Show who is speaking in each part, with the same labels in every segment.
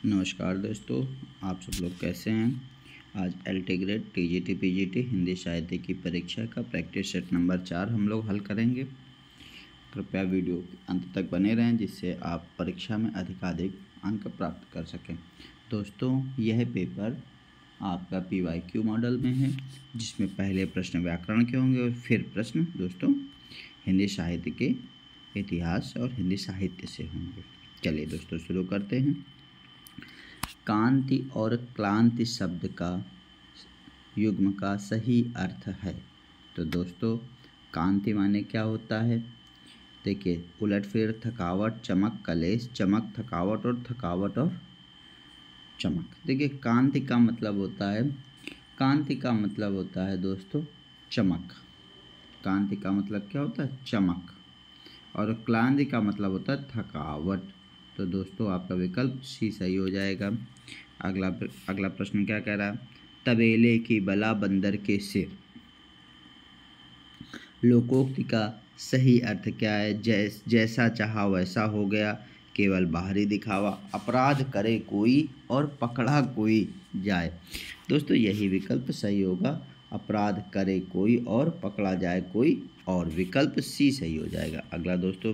Speaker 1: नमस्कार दोस्तों, आप सब लोग कैसे हैं। आज LT grade TGT PGT Hindi साहित्य की परीक्षा का प्रैक्टिस सेट नंबर 4 हम लोग हल करेंगे। कृपया वीडियो अंत तक बने रहें जिससे आप परीक्षा में अधिकाधिक अंक प्राप्त कर सकें। दोस्तों, यह पेपर आपका PYQ मॉडल में है, जिसमें पहले प्रश्न व्याकरण के होंगे और फिर प्रश्न दोस्तों हिंदी साहित्य के इतिहास और हिंदी साहित्य से होंगे। चलिए दोस्तों शुरू करते हैं। कांति और क्लांति शब्द का युग्म का सही अर्थ है। तो दोस्तों कांति माने क्या होता है, देखिए उलटफेर, थकावट, चमक, कलेश, चमक, थकावट और थकावट और चमक। देखिए कांति का मतलब होता है दोस्तों चमक। कांति का मतलब क्या होता है, चमक। और क्लांति का मतलब होता है थकावट। तो दोस्तों आपका विकल्प सी सही हो जाएगा। अगला प्रश्न क्या कह रहा है, तबेले की बला बंदर के सिर। लोकोक्ति का सही अर्थ क्या है, जैसा चाहा वैसा हो गया, केवल बाहरी दिखावा, अपराध करे कोई और पकड़ा कोई जाए। दोस्तों यही विकल्प सही होगा, अपराध करे कोई और पकड़ा जाए कोई, और विकल्प सी सही हो जाएगा। अगला दोस्तों,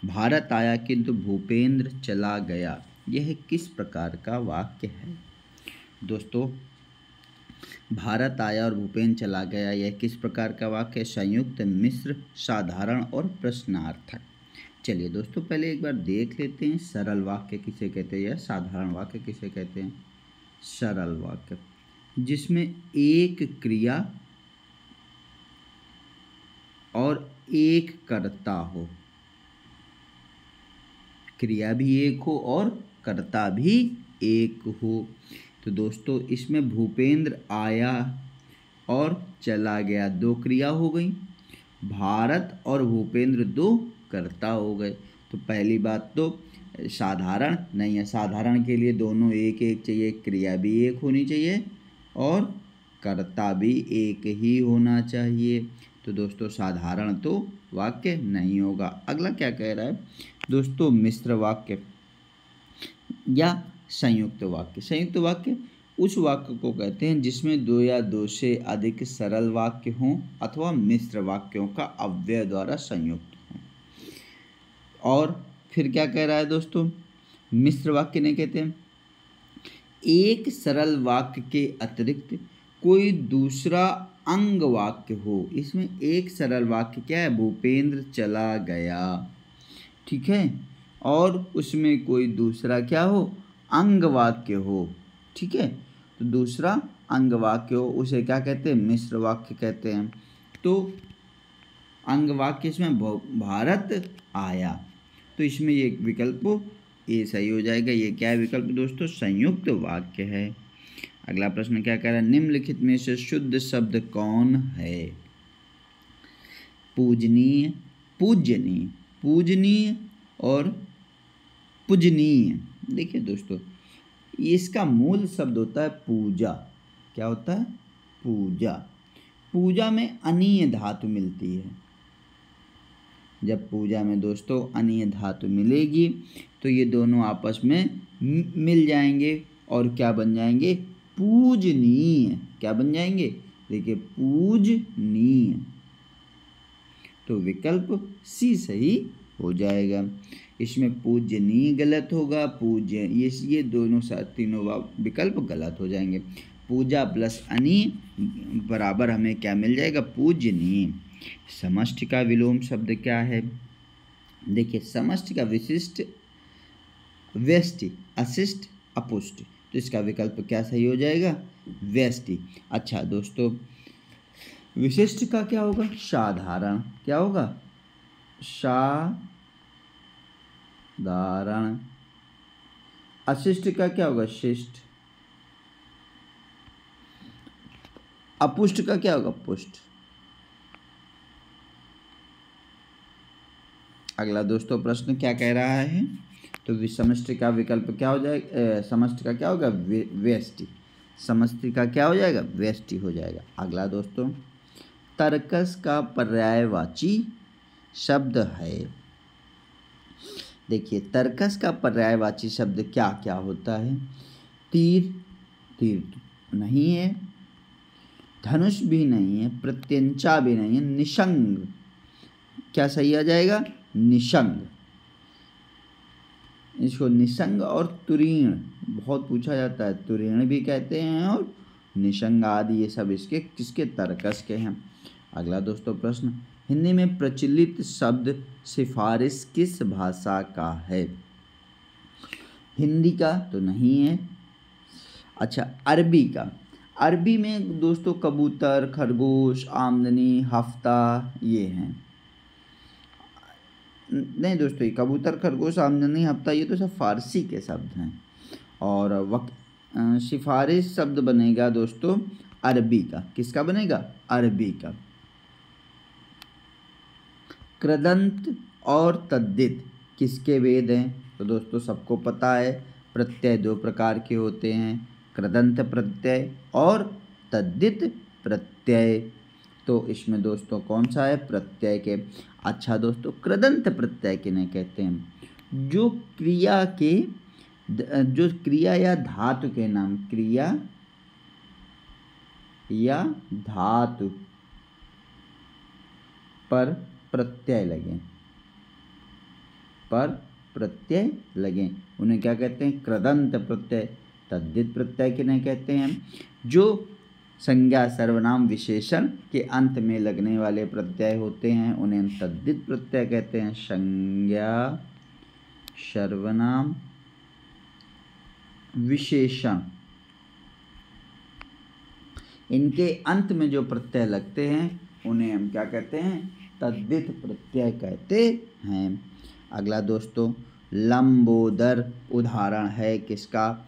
Speaker 1: भारत आया किंतु भूपेंद्र चला गया, यह किस प्रकार का वाक्य है। दोस्तों भारत आया और भूपेंद्र चला गया, यह किस प्रकार का वाक्य है, संयुक्त, मिश्र, साधारण और प्रश्नार्थक। चलिए दोस्तों पहले एक बार देख लेते हैं सरल वाक्य किसे कहते हैं या साधारण वाक्य किसे कहते हैं। सरल वाक्य जिसमें एक क्रिया और एक कर्ता हो, क्रिया भी एक हो और कर्ता भी एक हो। तो दोस्तों इसमें भूपेंद्र आया और चला गया, दो क्रिया हो गई, भारत और भूपेंद्र दो कर्ता हो गए। तो पहली बात तो साधारण नहीं है, साधारण के लिए दोनों एक एक चाहिए, क्रिया भी एक होनी चाहिए और कर्ता भी एक ही होना चाहिए। तो दोस्तों साधारण तो वाक्य नहीं होगा। अगला क्या कह रहा है दोस्तों, मिश्र वाक्य या संयुक्त वाक्य। संयुक्त वाक्य उस वाक्य को कहते हैं जिसमें दो या दो से अधिक सरल वाक्य हों अथवा मिश्र वाक्यों का अव्यय द्वारा संयुक्त हों। और फिर क्या कह रहा है दोस्तों, मिश्र वाक्य नहीं कहते हैं एक सरल वाक्य के अतिरिक्त कोई दूसरा अंग वाक्य हो। इसमें एक सरल वाक्य क्या है, भूपेंद्र चला गया, ठीक है, और उसमें कोई दूसरा क्या हो, अंग वाक्य हो, ठीक है। तो दूसरा अंग वाक्य हो उसे क्या कहते हैं, मिश्र वाक्य कहते हैं। तो अंग वाक्य इसमें भारत आया, तो इसमें ये विकल्प ये सही हो जाएगा। ये क्या है विकल्प दोस्तों, संयुक्त वाक्य है। अगला प्रश्न क्या कह रहा है, निम्नलिखित में से शुद्ध शब्द कौन है। पूजनीय, पूजनीय, पूजनीय और पूजनीय। देखिए दोस्तों इसका मूल शब्द होता है पूजा। क्या होता है, पूजा। पूजा में अनीय धातु मिलती है। जब पूजा में दोस्तों अनीय धातु मिलेगी तो ये दोनों आपस में मिल जाएंगे और क्या बन जाएंगे, पूजनीय। क्या बन जाएंगे, देखिए पूजनीय। तो विकल्प सी सही हो जाएगा। इसमें पूजनीय गलत होगा, पूज्य ये दोनों तीनों विकल्प गलत हो जाएंगे। पूजा प्लस अनी बराबर हमें क्या मिल जाएगा, पूजनीय। समष्टि का विलोम शब्द क्या है, देखिए समष्टि का विशिष्ट, व्यष्टि, अशिष्ट, अपुष्ट। तो इसका विकल्प क्या सही हो जाएगा, व्यष्टि। अच्छा दोस्तों विशिष्ट का क्या होगा, साधारण। क्या होगा, साधारण। अशिष्ट का क्या होगा, शिष्ट। अपुष्ट का क्या होगा, पुष्ट। अगला दोस्तों प्रश्न क्या कह रहा है, तो समष्टि का विकल्प क्या हो जाएगा, समष्टि का क्या होगा, व्यष्टि। समष्टि का क्या हो जाएगा, व्यष्टि हो जाएगा। अगला दोस्तों तर्कस का पर्यायवाची शब्द है। देखिए तर्कस का पर्यायवाची शब्द क्या क्या होता है? तीर, तीर नहीं है, धनुष भी नहीं है, प्रत्यंचा भी नहीं है, निशंग, क्या सही आ जाएगा? निशंग। इसको निशंग और तुरीण बहुत पूछा जाता है, तुरीण भी कहते हैं और निशंग आदि, ये सब इसके किसके? तर्कस के हैं। अगला दोस्तों प्रश्न, हिंदी में प्रचलित शब्द सिफारिश किस भाषा का है? हिंदी का तो नहीं है। अच्छा, अरबी का। अरबी में दोस्तों कबूतर, खरगोश, आमदनी, हफ्ता ये हैं। नहीं दोस्तों, ये कबूतर, खरगोश, आमदनी, हफ्ता ये तो सब फारसी के शब्द हैं। और सिफारिश शब्द बनेगा दोस्तों अरबी का। किसका बनेगा? अरबी का। कृदंत और तद्धित किसके वेद हैं? तो दोस्तों सबको पता है, प्रत्यय दो प्रकार के होते हैं, कृदंत प्रत्यय और तद्धित प्रत्यय। तो इसमें दोस्तों कौन सा है? प्रत्यय के। अच्छा दोस्तों, कृदंत प्रत्यय किन्हें कहते हैं? जो क्रिया या धातु के नाम, क्रिया या धातु पर प्रत्यय लगे, उन्हें क्या कहते हैं? कृदंत प्रत्यय। तद्धित प्रत्यय किन्हें कहते हैं? जो संज्ञा, सर्वनाम, विशेषण के अंत में लगने वाले प्रत्यय होते हैं उन्हें हम तद्धित प्रत्यय कहते हैं। संज्ञा, सर्वनाम, विशेषण, इनके अंत में जो प्रत्यय लगते हैं उन्हें हम क्या कहते हैं? तद्धित प्रत्यय कहते हैं। अगला दोस्तों, लंबोदर उदाहरण है किसका?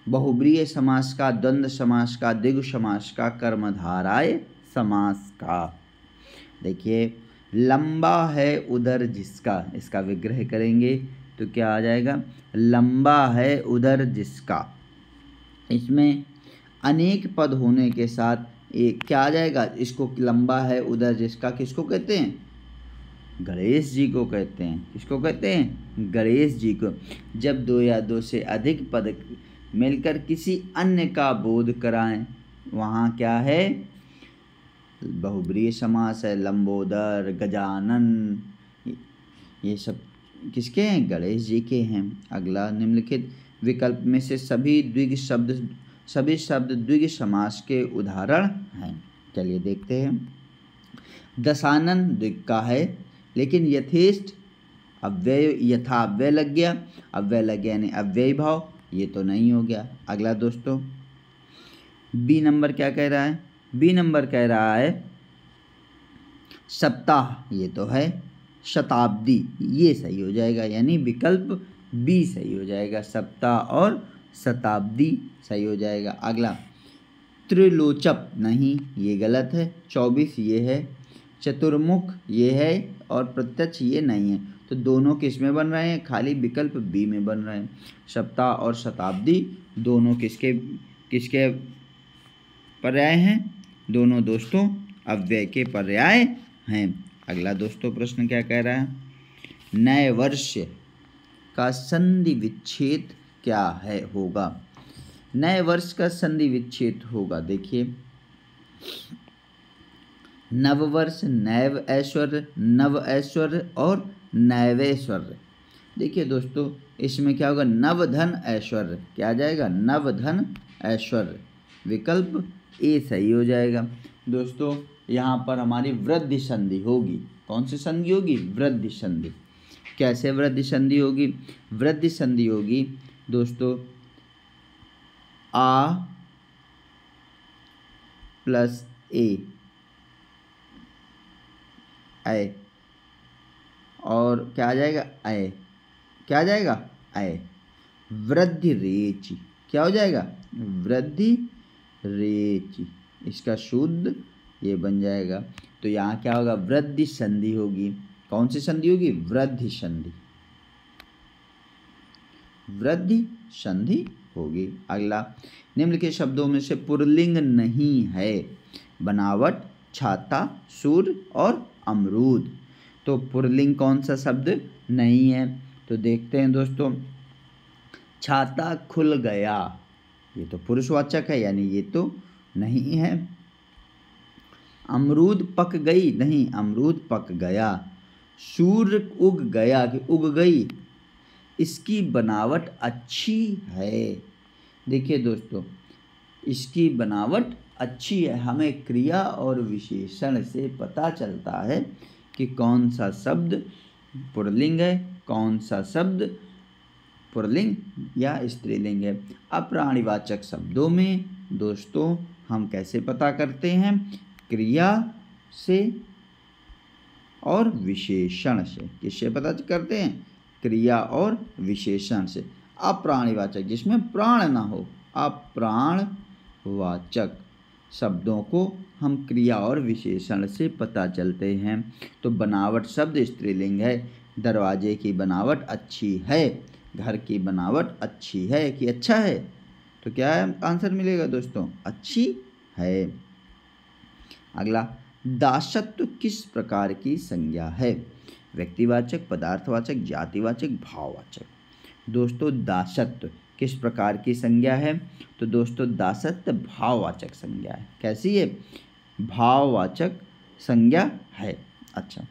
Speaker 1: बहुब्रीहि समास का, द्वंद्व समास का, द्विगु समास का, कर्मधारय समास का। देखिए, लंबा है उदर जिसका, इसका विग्रह करेंगे तो क्या आ जाएगा? लंबा है उदर जिसका। इसमें अनेक पद होने के साथ एक क्या आ जाएगा? इसको लंबा है उदर जिसका किसको कहते हैं? गणेश जी को कहते हैं। किसको कहते हैं? गणेश जी को। जब दो या दो से अधिक पद मिलकर किसी अन्य का बोध कराएं, वहाँ क्या है? बहुब्रीहि समास है। लंबोदर, गजानन, ये सब किसके हैं? गणेश जी के हैं। अगला, निम्नलिखित विकल्प में से सभी शब्द द्विगु समास के उदाहरण हैं। चलिए देखते हैं। दशानन द्विग का है, लेकिन यथेष्ट अव्यय, यथा अव्यय लग गया, अव्यय लग गया यानी अव्यय भाव, ये तो नहीं हो गया। अगला दोस्तों, बी नंबर क्या कह रहा है? बी नंबर कह रहा है सप्ताह, ये तो है। शताब्दी, ये सही हो जाएगा, यानी विकल्प बी सही हो जाएगा। सप्ताह और शताब्दी सही हो जाएगा। अगला, त्रिलोचप नहीं, ये गलत है। 24 ये है, चतुर्मुख ये है और प्रत्यक्ष ये नहीं है। तो दोनों किस में बन रहे हैं? खाली विकल्प बी में बन रहे हैं। सप्ताह और शताब्दी दोनों किसके पर्याय हैं? दोनों दोस्तों अव्यय के पर्याय हैं। अगला दोस्तों प्रश्न क्या कह रहा है? नए वर्ष का संधि विच्छेद क्या है होगा? नए वर्ष का संधि विच्छेद होगा, देखिए, नववर्ष, नैव ऐश्वर्य, नव ऐश्वर्य और नैवेश्वर्य। देखिए दोस्तों, इसमें क्या होगा? नवधन ऐश्वर्य। क्या आ जाएगा? नवधन ऐश्वर्य। विकल्प ए सही हो जाएगा। दोस्तों यहाँ पर हमारी वृद्धि संधि होगी। कौन सी संधि होगी? वृद्धि संधि। कैसे वृद्धि संधि होगी? वृद्धि संधि होगी दोस्तों आ प्लस ए, ऐ, और क्या आ जाएगा? ऐ। क्या आ जाएगा? ऐ। वृद्धि रेचि। क्या हो जाएगा? वृद्धि रेचि। इसका शुद्ध ये बन जाएगा। तो यहाँ क्या होगा? वृद्धि संधि होगी। कौन सी संधि होगी? वृद्धि संधि। वृद्धि संधि होगी। अगला, निम्नलिखित शब्दों में से पुल्लिंग नहीं है? बनावट, छाता, सूर्य और अमरूद। तो पुल्लिंग कौन सा शब्द नहीं है। तो देखते हैं दोस्तों, छाता खुल गया, ये तो पुरुषवाचक है, यानी ये तो नहीं है। अमरूद पक गई, नहीं, अमरूद पक गया। सूर्य उग गया कि उग गई, इसकी बनावट अच्छी है। देखिए दोस्तों, इसकी बनावट अच्छी है, हमें क्रिया और विशेषण से पता चलता है कि कौन सा शब्द पुल्लिंग है, कौन सा शब्द पुल्लिंग या स्त्रीलिंग है। अब प्राणीवाचक शब्दों में दोस्तों हम कैसे पता करते हैं? क्रिया से और विशेषण से। किससे पता करते हैं? क्रिया और विशेषण से। अप्राणीवाचक, जिसमें प्राण ना हो, अप्राणवाचक शब्दों को हम क्रिया और विशेषण से पता चलते हैं। तो बनावट शब्द स्त्रीलिंग है। दरवाजे की बनावट अच्छी है, घर की बनावट अच्छी है कि अच्छा है, तो क्या आंसर मिलेगा दोस्तों? अच्छी है। अगला, दासत्व किस प्रकार की संज्ञा है? व्यक्तिवाचक, पदार्थवाचक, जातिवाचक, भाववाचक। दोस्तों दासत्व किस प्रकार की संज्ञा है? तो दोस्तों दासत्व भाववाचक संज्ञा है। कैसी है? भाववाचक संज्ञा है। अच्छा,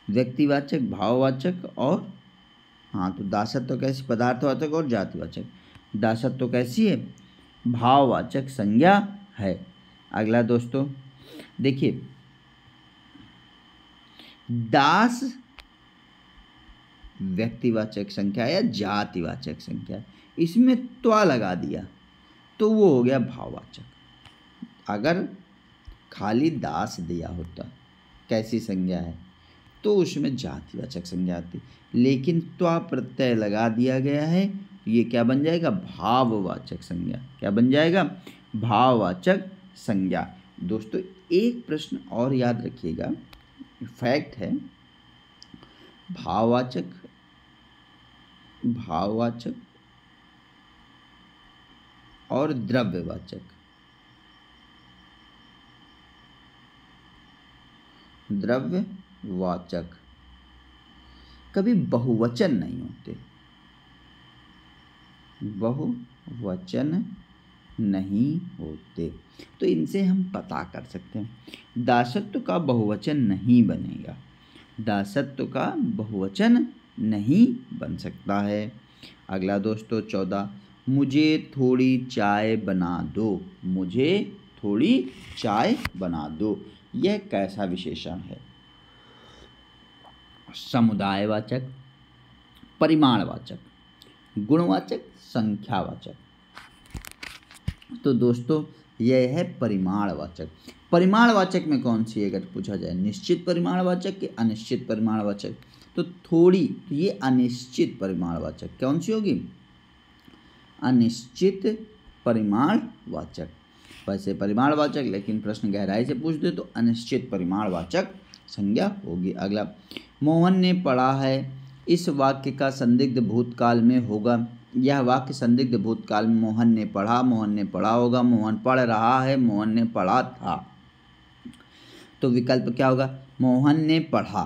Speaker 1: व्यक्तिवाचक, भाववाचक और तो दासत्व कैसी? पदार्थवाचक और जातिवाचक। दासत्व कैसी है? भाववाचक संज्ञा है। अगला दोस्तों देखिए, दास व्यक्तिवाचक संख्या या जातिवाचक संख्या, इसमें त्वा लगा दिया तो वो हो गया भाववाचक। अगर खाली दास दिया होता कैसी संज्ञा है तो उसमें जातिवाचक संज्ञा आती, लेकिन त्वा प्रत्यय लगा दिया गया है, ये क्या बन जाएगा? भाववाचक संज्ञा। क्या बन जाएगा? भाववाचक संज्ञा। दोस्तों एक प्रश्न और याद रखिएगा, फैक्ट है, भाववाचक और द्रव्यवाचक, कभी बहुवचन नहीं होते, बहुवचन नहीं होते। तो इनसे हम पता कर सकते हैं दासत्व का बहुवचन नहीं बनेगा, दासत्व का बहुवचन नहीं बन सकता है। अगला दोस्तों 14, मुझे थोड़ी चाय बना दो, मुझे थोड़ी चाय बना दो, यह कैसा विशेषण है? समुदायवाचक, परिमाणवाचक, गुणवाचक, संख्यावाचक। तो दोस्तों यह है परिमाणवाचक। परिमाणवाचक में कौन सी अगर पूछा जाए, निश्चित परिमाणवाचक कि अनिश्चित परिमाणवाचक? तो थोड़ी, ये अनिश्चित परिमाणवाचक कौन सी होगी? अनिश्चित परिमाणवाचक। वैसे परिमाणवाचक, लेकिन प्रश्न गहराई से पूछ दे तो अनिश्चित परिमाणवाचक संज्ञा होगी। अगला, मोहन ने पढ़ा है, इस वाक्य का संदिग्ध भूतकाल में होगा। यह वाक्य संदिग्ध भूतकाल में मोहन ने पढ़ा, मोहन ने पढ़ा होगा, मोहन पढ़ रहा है, मोहन ने पढ़ा था। तो विकल्प क्या होगा? मोहन ने पढ़ा।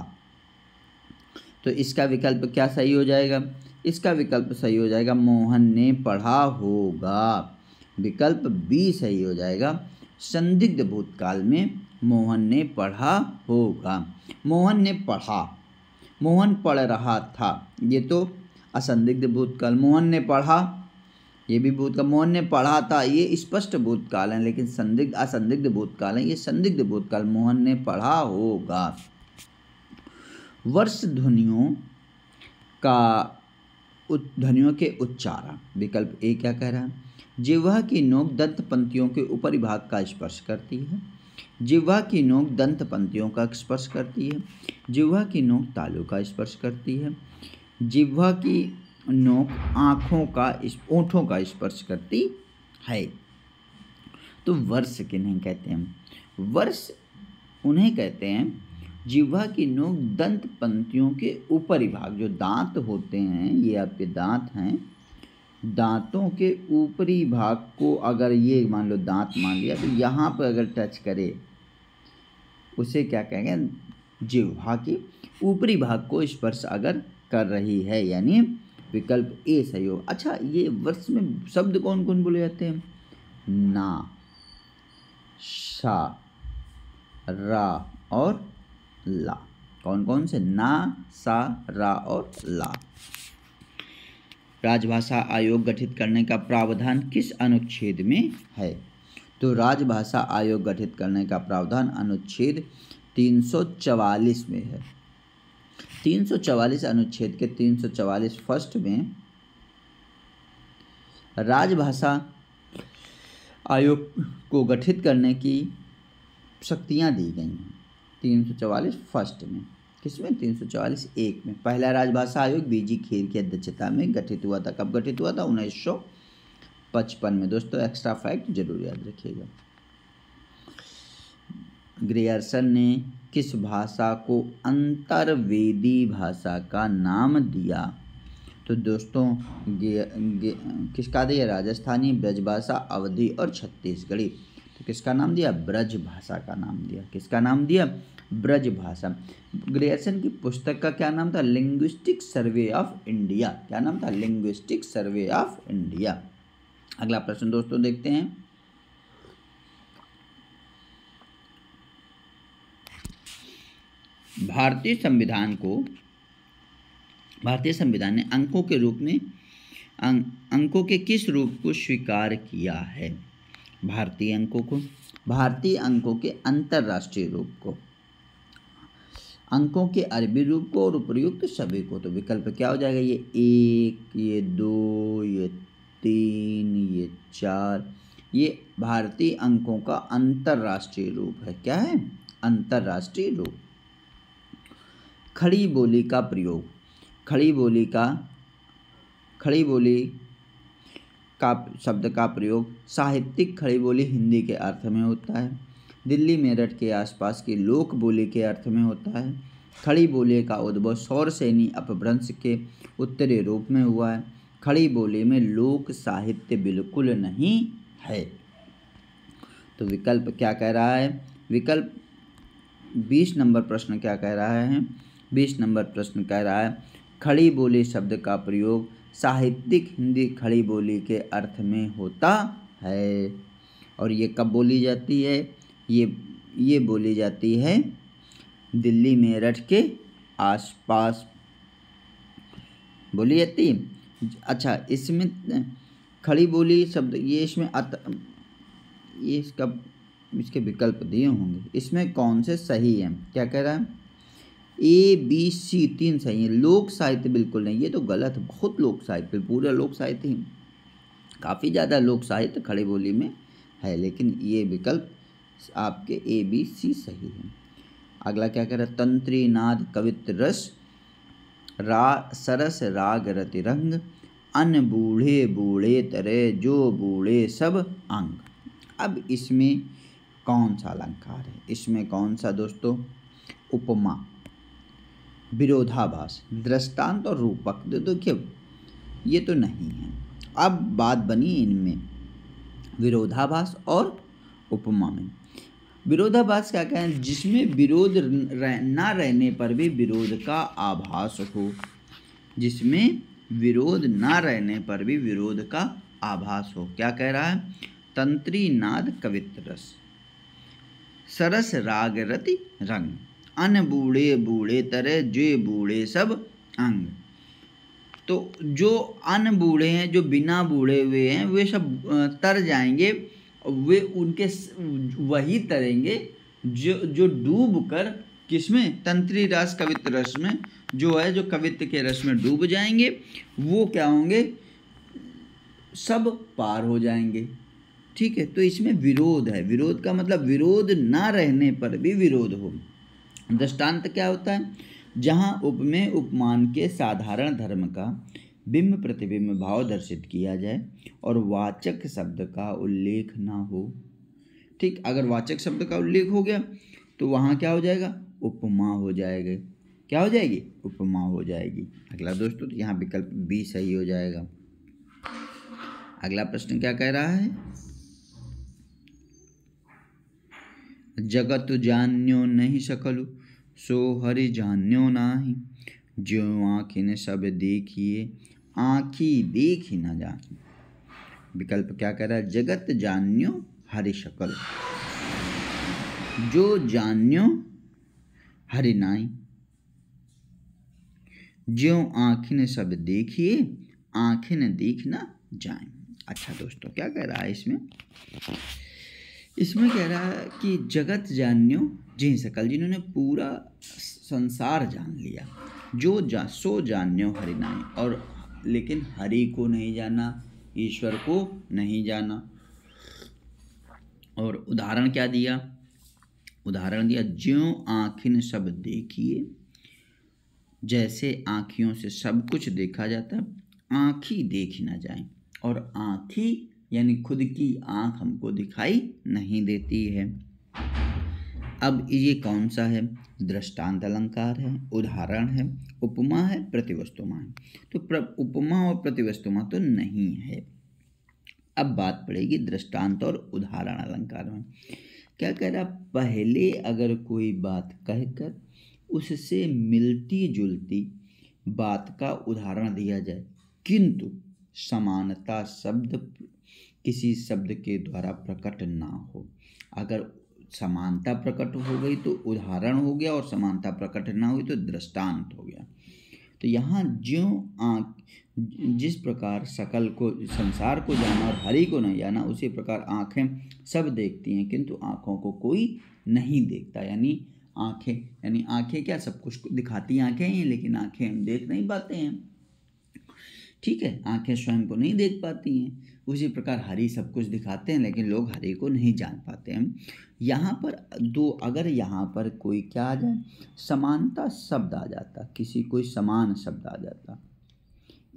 Speaker 1: तो इसका विकल्प क्या सही हो जाएगा? इसका विकल्प सही हो जाएगा मोहन ने पढ़ा होगा। विकल्प बी सही हो जाएगा, संदिग्ध भूतकाल में मोहन ने पढ़ा होगा। मोहन ने पढ़ा, मोहन पढ़ रहा था, ये तो असंदिग्ध भूतकाल। मोहन ने पढ़ा, ये भी भूतकाल। मोहन ने पढ़ा था, ये स्पष्ट भूतकाल है, लेकिन संदिग्ध असंदिग्ध भूतकाल है, ये संदिग्ध भूतकाल। मोहन ने पढ़ा होगा। वर्ष ध्वनियों के उच्चारण, विकल्प ए क्या कह रहा है? जिह्वा की नोक दंत पंक्तियों के ऊपरी भाग का स्पर्श करती है, जिह्वा की नोक दंत पंक्तियों का स्पर्श करती है, जिह्वा की नोक तालु का स्पर्श करती है, जिह्वा की नोक ओंठों का स्पर्श करती है। तो वर्ष किन्हें कहते हैं? वर्ष उन्हें कहते हैं जिह्वा की नोक दंत पंक्तियों के ऊपरी भाग, जो दांत होते हैं, ये आपके दांत हैं, दांतों के ऊपरी भाग को अगर ये मान लो दांत मान लिया, तो यहाँ पर अगर टच करे उसे क्या कहेंगे? जिह्वा के ऊपरी भाग को स्पर्श अगर कर रही है, यानी विकल्प ए सही हो। अच्छा, ये वर्ष में शब्द कौन कौन बोले जाते हैं? ना, सा, रा और ला। कौन कौन से? ना, सा, रा और ला। राजभाषा आयोग गठित करने का प्रावधान किस अनुच्छेद में है? तो राजभाषा आयोग गठित करने का प्रावधान अनुच्छेद 344 में है। 344 अनुच्छेद के 344 फर्स्ट में राजभाषा आयोग को गठित करने की शक्तियां दी गई हैं। 344 फर्स्ट में, किसमें? 344 एक में। पहला राजभाषा आयोग बीजी खेर की अध्यक्षता में गठित हुआ था। कब गठित हुआ था? 1955 में। दोस्तों एक्स्ट्रा फैक्ट जरूर याद रखिएगा। ग्रियर्सन ने किस भाषा को अंतर्वेदी भाषा का नाम दिया? तो दोस्तों किसका दिया? राजस्थानी, ब्रजभाषा, अवधी और छत्तीसगढ़ी। तो किसका नाम दिया? ब्रज भाषा का नाम दिया। किसका नाम दिया? ब्रज भाषा। ग्रियर्सन की पुस्तक का क्या नाम था? Linguistic survey of India. क्या नाम था? Linguistic survey of India. अगला प्रश्न दोस्तों देखते हैं। भारतीय संविधान ने अंकों के रूप में अंकों के किस रूप को स्वीकार किया है? भारतीय अंकों के अंतरराष्ट्रीय रूप को, अंकों के अरबी रूप को और उपयुक्त सभी को। तो विकल्प क्या हो जाएगा? ये 1, ये 2, ये 3, ये 4, ये भारतीय अंकों का अंतरराष्ट्रीय रूप है। क्या है? अंतरराष्ट्रीय रूप। खड़ी बोली का प्रयोग, खड़ी बोली का शब्द का प्रयोग साहित्यिक खड़ी बोली हिंदी के अर्थ में होता है। दिल्ली मेरठ के आसपास की लोक बोली के अर्थ में होता है। खड़ी बोली का उद्भव सौरसेनी अपभ्रंश के उत्तरी रूप में हुआ है। खड़ी बोली में लोक साहित्य बिल्कुल नहीं है। तो विकल्प क्या कह रहा है? विकल्प 20 नंबर प्रश्न क्या कह रहा है? 20 नंबर प्रश्न कह रहा है खड़ी बोली शब्द का प्रयोग साहित्यिक हिंदी खड़ी बोली के अर्थ में होता है। और ये कब बोली जाती है? ये बोली जाती है दिल्ली मेरठ के आसपास बोली जाती है। अच्छा, इसमें खड़ी बोली शब्द ये इसके विकल्प दिए होंगे। इसमें कौन से सही हैं? क्या कह रहा है? A, B, C 3 सही है। लोक साहित्य बिल्कुल नहीं, ये तो गलत है। बहुत लोक साहित्य, पूरा लोक साहित्य ही, काफ़ी ज़्यादा लोक साहित्य खड़ी बोली में है, लेकिन ये विकल्प आपके A, B, C सही है। अगला क्या कह रहा है? तंत्री नाद कवित्र रस सरस राग रति रंग अन बूढ़े बूढ़े तरह जो बूढ़े सब अंग। अब इसमें कौन सा अलंकार है? इसमें कौन सा दोस्तों? उपमा, विरोधाभास, दृष्टांत और रूपक। देखिए ये तो नहीं है। अब बात बनी इनमें विरोधाभास और उपमा में। विरोधाभास क्या कहें? जिसमें विरोध ना रहने पर भी विरोध का आभास हो। जिसमें विरोध ना रहने पर भी विरोध का आभास हो। क्या कह रहा है? तंत्री नाद कवित्र रस सरस राग रति रंग अन बूढ़े बूढ़े तरह जे बूढ़े सब अंग। तो जो अन बूढ़े हैं, जो बिना बूढ़े हुए हैं, वे सब तर जाएंगे। वे उनके वही तरेंगे जो डूब कर किसमें? तंत्री रस कवित्र रस में, जो है जो कवित्व के रस में डूब जाएंगे। वो क्या होंगे? सब पार हो जाएंगे। ठीक है, तो इसमें विरोध है। विरोध का मतलब विरोध ना रहने पर भी विरोध हो। दृष्टांत क्या होता है? जहाँ उपमेय उपमान के साधारण धर्म का बिंब प्रतिबिंब भाव दर्शित किया जाए और वाचक शब्द का उल्लेख ना हो। ठीक, अगर वाचक शब्द का उल्लेख हो गया तो वहाँ क्या हो जाएगा? उपमा हो जाएगा। क्या हो जाएगी? उपमा हो जाएगी। अगला दोस्तों, तो यहाँ विकल्प बी सही हो जाएगा। अगला प्रश्न क्या कह रहा है? जगत जान्यो नहीं सकलु सो हरि जान्यो नाही। ज्यों आँखिन सब देखिए आँखी देख ही न जानी। विकल्प क्या कह रहा है? जगत जान्यो हरि शकल, जो जान्यो हरि नाई। ज्यों आँखिन सब देखिए आँखिन देख न जाए। अच्छा दोस्तों, क्या कह रहा है इसमें? इसमें कह रहा है कि जगत जान्यो जी सकल, जिन्होंने पूरा संसार जान लिया, सो जान्यो हरि नाई, और लेकिन हरि को नहीं जाना, ईश्वर को नहीं जाना। और उदाहरण क्या दिया? उदाहरण दिया ज्यों आँखिन सब देखिए, जैसे आँखियों से सब कुछ देखा जाता, आँखी देख न जाए। और आँखी यानी खुद की आँख हमको दिखाई नहीं देती है। अब ये कौन सा है? दृष्टांत अलंकार है, उदाहरण है, उपमा है, प्रतिवस्तुमा है। तो उपमा और प्रतिवस्तुमा तो नहीं है। अब बात पड़ेगी दृष्टांत और उदाहरण अलंकार में। क्या कह रहा? पहले अगर कोई बात कहकर उससे मिलती जुलती बात का उदाहरण दिया जाए, किंतु समानता शब्द किसी शब्द के द्वारा प्रकट ना हो। अगर समानता प्रकट हो गई तो उदाहरण हो गया, और समानता प्रकट ना हुई तो दृष्टांत हो गया। तो यहाँ ज्यों जिस प्रकार सकल को, संसार को जाना और हरि को नहीं जाना, उसी प्रकार आँखें सब देखती हैं किंतु आँखों को कोई नहीं देखता। यानी आँखें क्या सब कुछ दिखाती आँखें हैं, लेकिन आँखें हम देख नहीं पाते हैं। ठीक है, आँखें स्वयं को नहीं देख पाती हैं। उसी प्रकार हरि सब कुछ दिखाते हैं, लेकिन लोग हरि को नहीं जान पाते हैं। यहाँ पर अगर यहाँ पर कोई क्या आ जाए, समानता शब्द आ जाता, कोई समान शब्द आ जाता,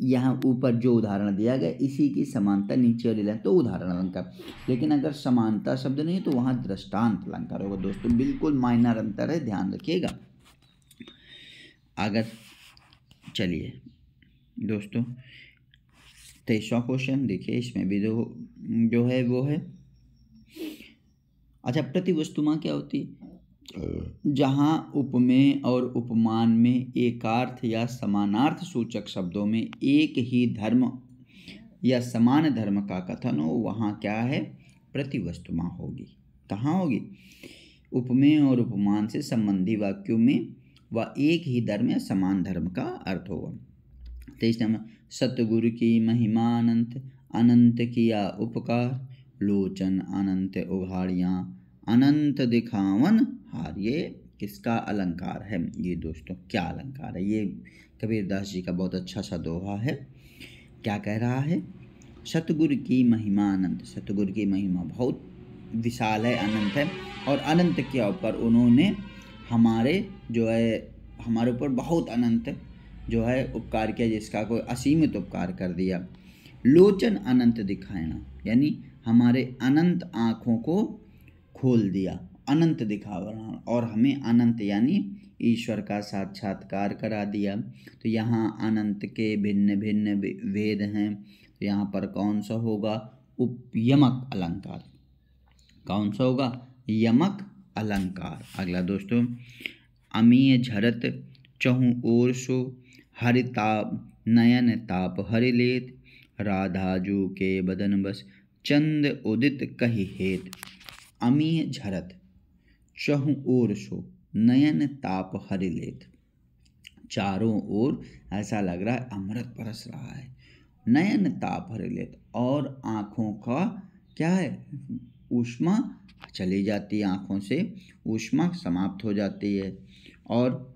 Speaker 1: यहाँ ऊपर जो उदाहरण दिया गया इसी की समानता नीचे वाली लाइन, तो उदाहरण अलंकार। लेकिन अगर समानता शब्द नहीं है तो वहाँ दृष्टांत अलंकार होगा। दोस्तों बिल्कुल माइनर अंतर है, ध्यान रखिएगा। अगर चलिए दोस्तों 23वां क्वेश्चन देखिए, इसमें भी जो है वो है। अच्छा, प्रतिवस्तुमा क्या होती है? जहाँ उपमेय और उपमान में एकार्थ या समानार्थ सूचक शब्दों में एक ही धर्म या समान धर्म का कथन हो, वहाँ क्या है? प्रतिवस्तुमा होगी। कहाँ होगी? उपमेय और उपमान से संबंधी वाक्यों में वह एक ही धर्म या समान धर्म का अर्थ होगा। 23 नंबर, सतगुरु की महिमा अनंत, अनंत किया उपकार, लोचन अनंत उघाड़ियाँ, अनंत दिखावन हार। ये किसका अलंकार है? ये दोस्तों क्या अलंकार है? ये कबीरदास जी का बहुत अच्छा सा दोहा है। क्या कह रहा है? सतगुरु की महिमा अनंत, सतगुरु की महिमा बहुत विशाल है, अनंत है, और अनंत के ऊपर उन्होंने हमारे ऊपर बहुत अनंत जो है उपकार किया, जिसका कोई असीमित उपकार कर दिया। लोचन अनंत दिखाना, यानी हमारे अनंत आँखों को खोल दिया, अनंत दिखाना, और हमें अनंत यानी ईश्वर का साक्षात्कार करा दिया। तो यहाँ अनंत के भिन्न भिन्न वेद हैं, तो यहाँ पर कौन सा होगा? उपयमक अलंकार। कौन सा होगा? यमक अलंकार। अगला दोस्तों, अमीय झरत चहु ओर सो, हरि ताप नयन ताप हरि लेत, राधा जू के बदन बस चंद उदित कहि हेत। अमीय झरत चहु ओर सो, नयन ताप हरि लेत। चारों ओर ऐसा लग रहा है अमृत बरस रहा है, नयन ताप हरि लेत, और आँखों का क्या है? ऊष्मा चली जाती है, आँखों से ऊष्मा समाप्त हो जाती है। और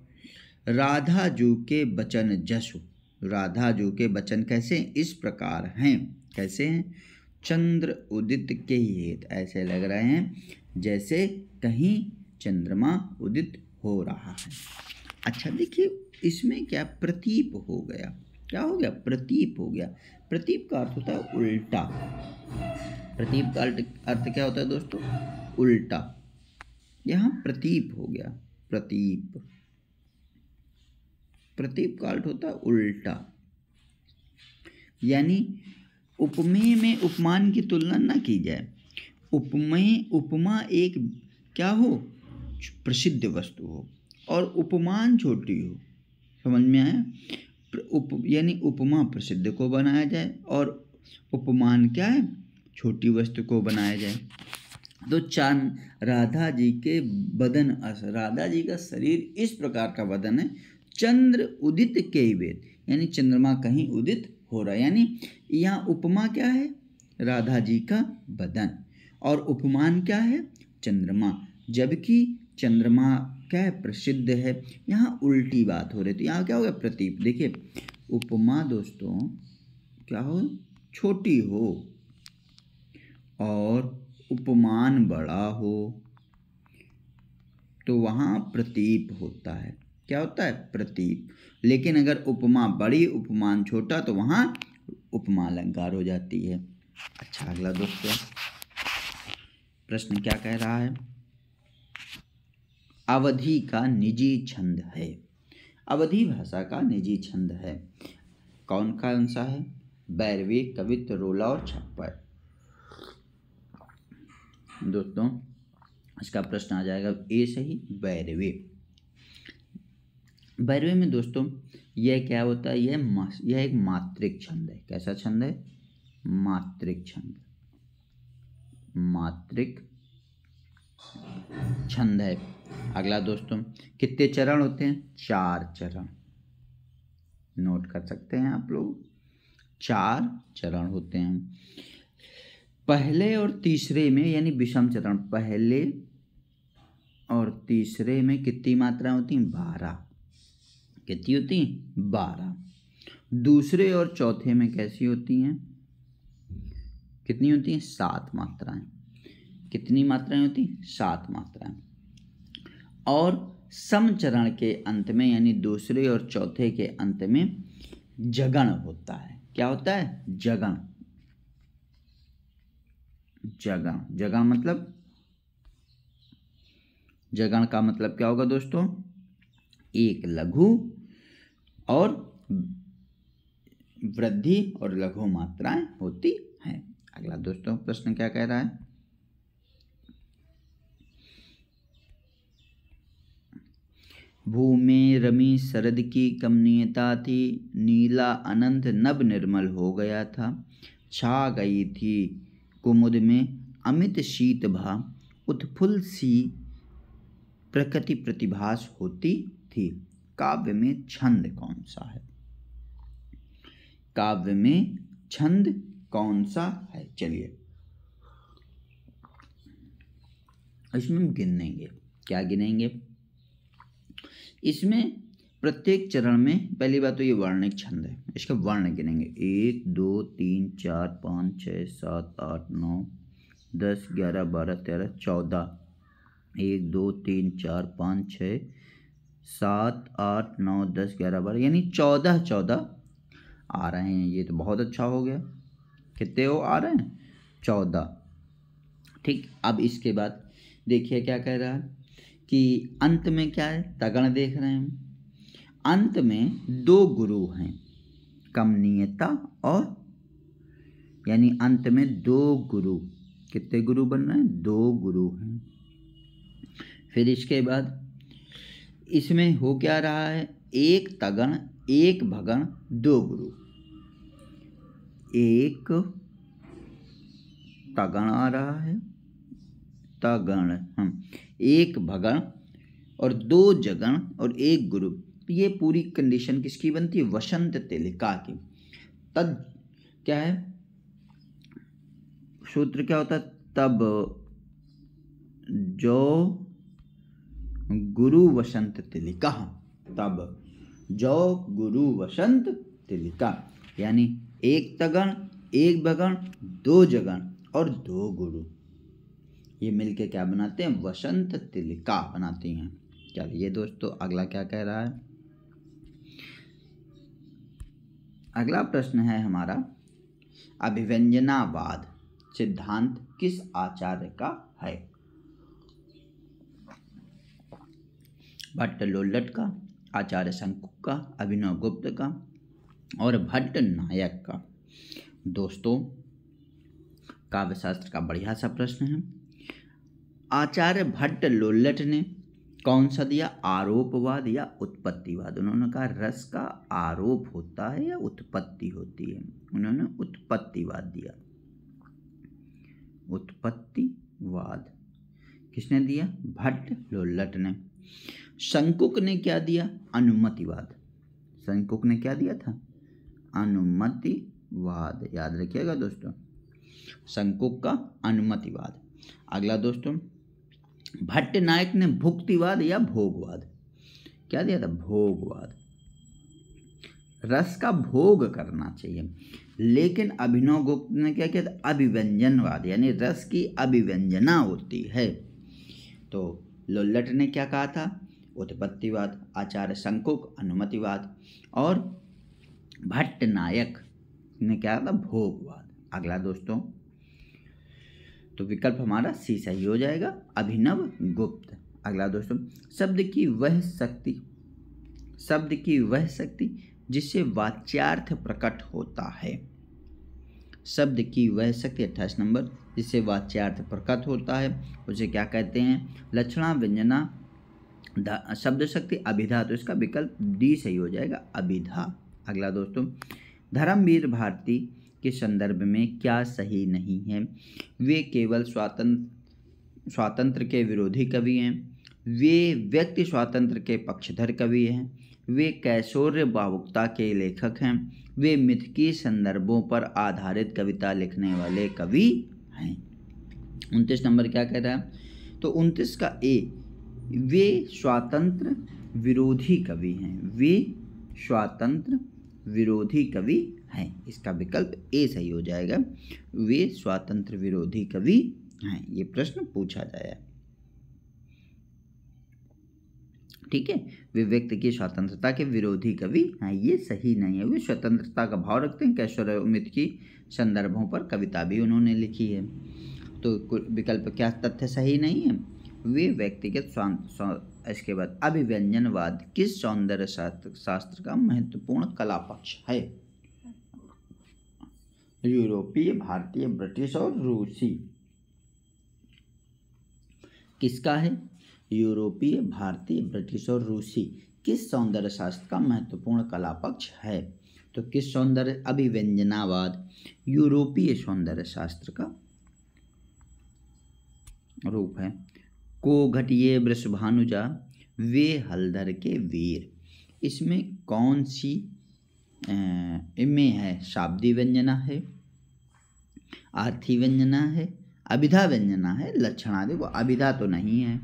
Speaker 1: राधा जू के बचन जसु, राधा जू के बचन कैसे? इस प्रकार हैं। कैसे हैं? चंद्र उदित के हेत, ऐसे लग रहे हैं जैसे कहीं चंद्रमा उदित हो रहा है। अच्छा देखिए, इसमें क्या प्रतीप हो गया? क्या हो गया? प्रतीप हो गया। प्रतीप का अर्थ होता है उल्टा। प्रतीप का अर्थ क्या होता है दोस्तों? उल्टा। यहाँ प्रतीप हो गया, प्रतीप। प्रतीप का अर्थ होता है उल्टा, यानी उपमेय में उपमान की तुलना न की जाए। उपमा एक क्या हो? प्रसिद्ध वस्तु हो, और उपमान छोटी हो। समझ में आया? यानी उपमा प्रसिद्ध को बनाया जाए और उपमान क्या है? छोटी वस्तु को बनाया जाए। तो चांद राधा जी के बदन राधा जी का शरीर इस प्रकार का बदन है, चंद्र उदित के वेद, यानी चंद्रमा कहीं उदित हो रहा है। यानी यहाँ उपमा क्या है? राधा जी का बदन, और उपमान क्या है? चंद्रमा। जबकि चंद्रमा क्या है? प्रसिद्ध है। यहाँ उल्टी बात हो रही, तो यहाँ क्या हो गया? प्रतीप। देखिए उपमा दोस्तों क्या हो? छोटी हो, और उपमान बड़ा हो तो वहाँ प्रतीप होता है। क्या होता है? प्रतीप। लेकिन अगर उपमा बड़ी उपमान छोटा तो वहाँ उपमा अलंकार हो जाती है। अच्छा, अगला दोस्तों प्रश्न क्या कह रहा है? अवधी का निजी छंद है। अवधी भाषा का निजी छंद है। कौन सा है? बैरवी, कवित्व, रोला और छप्पर। दोस्तों इसका प्रश्न आ जाएगा ए सही, बैरवी। बैरवी में दोस्तों यह क्या होता है? यह एक मात्रिक छंद है। कैसा छंद है? मात्रिक छंद। मात्रिक छंद है। अगला दोस्तों, कितने चरण होते हैं? 4 चरण। नोट कर सकते हैं आप लोग, 4 चरण होते हैं। पहले और तीसरे में यानी विषम चरण, पहले और तीसरे में कितनी मात्राएं होती हैं? 12। कितनी होती हैं? 12। दूसरे और चौथे में कैसी होती हैं? कितनी होती हैं? 7 मात्राएं। कितनी मात्राएं होती हैं? 7 मात्राएं। और समचरण के अंत में यानी दूसरे और चौथे के अंत में जगण होता है। क्या होता है? जगण। जगण, जगण मतलब, जगण का मतलब क्या होगा दोस्तों? एक लघु और वृद्धि और लघु मात्राएं होती हैं। अगला दोस्तों प्रश्न क्या कह रहा है? भूमि रमी शरद की कमनीयता थी, नीला अनंत नभ निर्मल हो गया था, छा गई थी कुमुद में अमित शीत भा, उत्फुल्ल सी प्रकृति प्रतिभास होती थी। काव्य में छंद कौन सा है? काव्य में छंद कौन सा है? चलिए इसमें हम गिनेंगे। क्या गिनेंगे? इसमें प्रत्येक चरण में पहली बात तो ये वर्णिक छंद है, इसका वर्ण गिनेंगे। 1 2 3 4 5 6 7 8 9 10 11 12 13 14। 1 2 3 4 5 6 7 8 9 10 11 12 यानी 14 आ रहे हैं। ये तो बहुत अच्छा हो गया। कितने हो आ रहे हैं? 14। ठीक। अब इसके बाद देखिए क्या कह रहा है कि अंत में क्या है? तगण देख रहे हैं। अंत में 2 गुरु हैं, कमनीयता और, यानी अंत में 2 गुरु। कितने गुरु बन रहे हैं? 2 गुरु हैं। फिर इसके बाद इसमें हो क्या रहा है? 1 तगण 1 भगण 2 गुरु। 1 तगण आ रहा है, तगण, 1 भगण और 2 जगण और 1 गुरु। तो ये पूरी कंडीशन किसकी बनती है? वसंत तिलिका की। तब क्या है? सूत्र क्या होता है? तब जो गुरु वसंत तिलिका, तब जो गुरु वसंत तिलिका, यानी 1 तगण 1 भगण 2 जगण और 2 गुरु, ये मिलके क्या बनाते हैं? वसंत तिलिका बनाती हैं। चलिए दोस्तों अगला क्या कह रहा है? अगला प्रश्न है हमारा, अभिव्यंजनावाद सिद्धांत किस आचार्य का है? भट्ट लोल्लट का, आचार्य शंकु का, अभिनव गुप्त का और भट्ट नायक का। दोस्तों काव्य शास्त्र का बढ़िया सा प्रश्न है। आचार्य भट्ट लोल्लट ने कौन सा दिया, आरोपवाद या उत्पत्तिवाद। उन्होंने कहा रस का आरोप होता है या उत्पत्ति होती है, उन्होंने उत्पत्तिवाद दिया, उत्पत्तिवाद। किसने दिया, भट्ट लोल्लट ने। शंकुक ने क्या दिया, अनुमतिवाद। शंकुक ने क्या दिया था, अनुमतिवाद। याद रखिएगा दोस्तों, शंकुक का अनुमतिवाद। अगला दोस्तों, भट्ट नायक ने भुक्तिवाद या भोगवाद। क्या दिया था, भोगवाद। रस का भोग करना चाहिए। लेकिन अभिनव गुप्त ने क्या किया था, अभिव्यंजनवाद, यानी रस की अभिव्यंजना होती है। तो लोल्लट ने क्या कहा था, उत्पत्तिवाद। आचार्य शंकुक अनुमतिवाद, और भट्ट नायक ने क्या कहा, भोगवाद। अगला दोस्तों, तो विकल्प हमारा सी सही हो जाएगा, अभिनव गुप्त। अगला दोस्तों, शब्द की वह शक्ति, शब्द की वह शक्ति जिससे वाच्यार्थ प्रकट होता है। शब्द की वह शक्ति 28 नंबर, जिससे वाच्यार्थ प्रकट होता है, उसे क्या कहते हैं, लक्षणा व्यंजना शब्द शक्ति अभिधा। तो इसका विकल्प डी सही हो जाएगा, अभिधा। अगला दोस्तों, धर्मवीर भारती के संदर्भ में क्या सही नहीं है। वे केवल स्वातंत्र के विरोधी कवि हैं, वे व्यक्ति स्वातंत्र के पक्षधर कवि हैं, वे कैशोर्य भावुकता के लेखक हैं, वे मिथकी संदर्भों पर आधारित कविता लिखने वाले कवि हैं। 29 नंबर क्या कह रहा है, तो 29 का ए, वे स्वातंत्र विरोधी कवि हैं, वे स्वातंत्र विरोधी कवि हैं। इसका विकल्प ए सही हो जाएगा, वे स्वातंत्र विरोधी कवि हैं। ये प्रश्न पूछा जाए, ठीक है। वे व्यक्ति की स्वतंत्रता के विरोधी कवि हैं, ये सही नहीं है। वे स्वतंत्रता का भाव रखते हैं, कैशोर मिथ की संदर्भों पर कविता भी उन्होंने लिखी है। तो विकल्प क्या तथ्य सही नहीं है, वे व्यक्तिगत। इसके बाद अभिव्यंजनवाद किस सौंदर्य शास्त्र का महत्वपूर्ण कला पक्ष है। यूरोपीय, भारतीय, ब्रिटिश और रूसी। किसका है, यूरोपीय, भारतीय, ब्रिटिश और रूसी किस सौंदर्य शास्त्र का महत्वपूर्ण कला पक्ष है। तो किस सौंदर्य, अभिव्यंजनावाद यूरोपीय सौंदर्य शास्त्र का रूप है। को घटिये वृषभानुजा वे हलधर के वीर, इसमें कौन सी इनमें है, शाब्दी व्यंजना है, आर्थी व्यंजना है, अभिधा व्यंजना है, लक्षणा। देखो अभिधा तो नहीं है,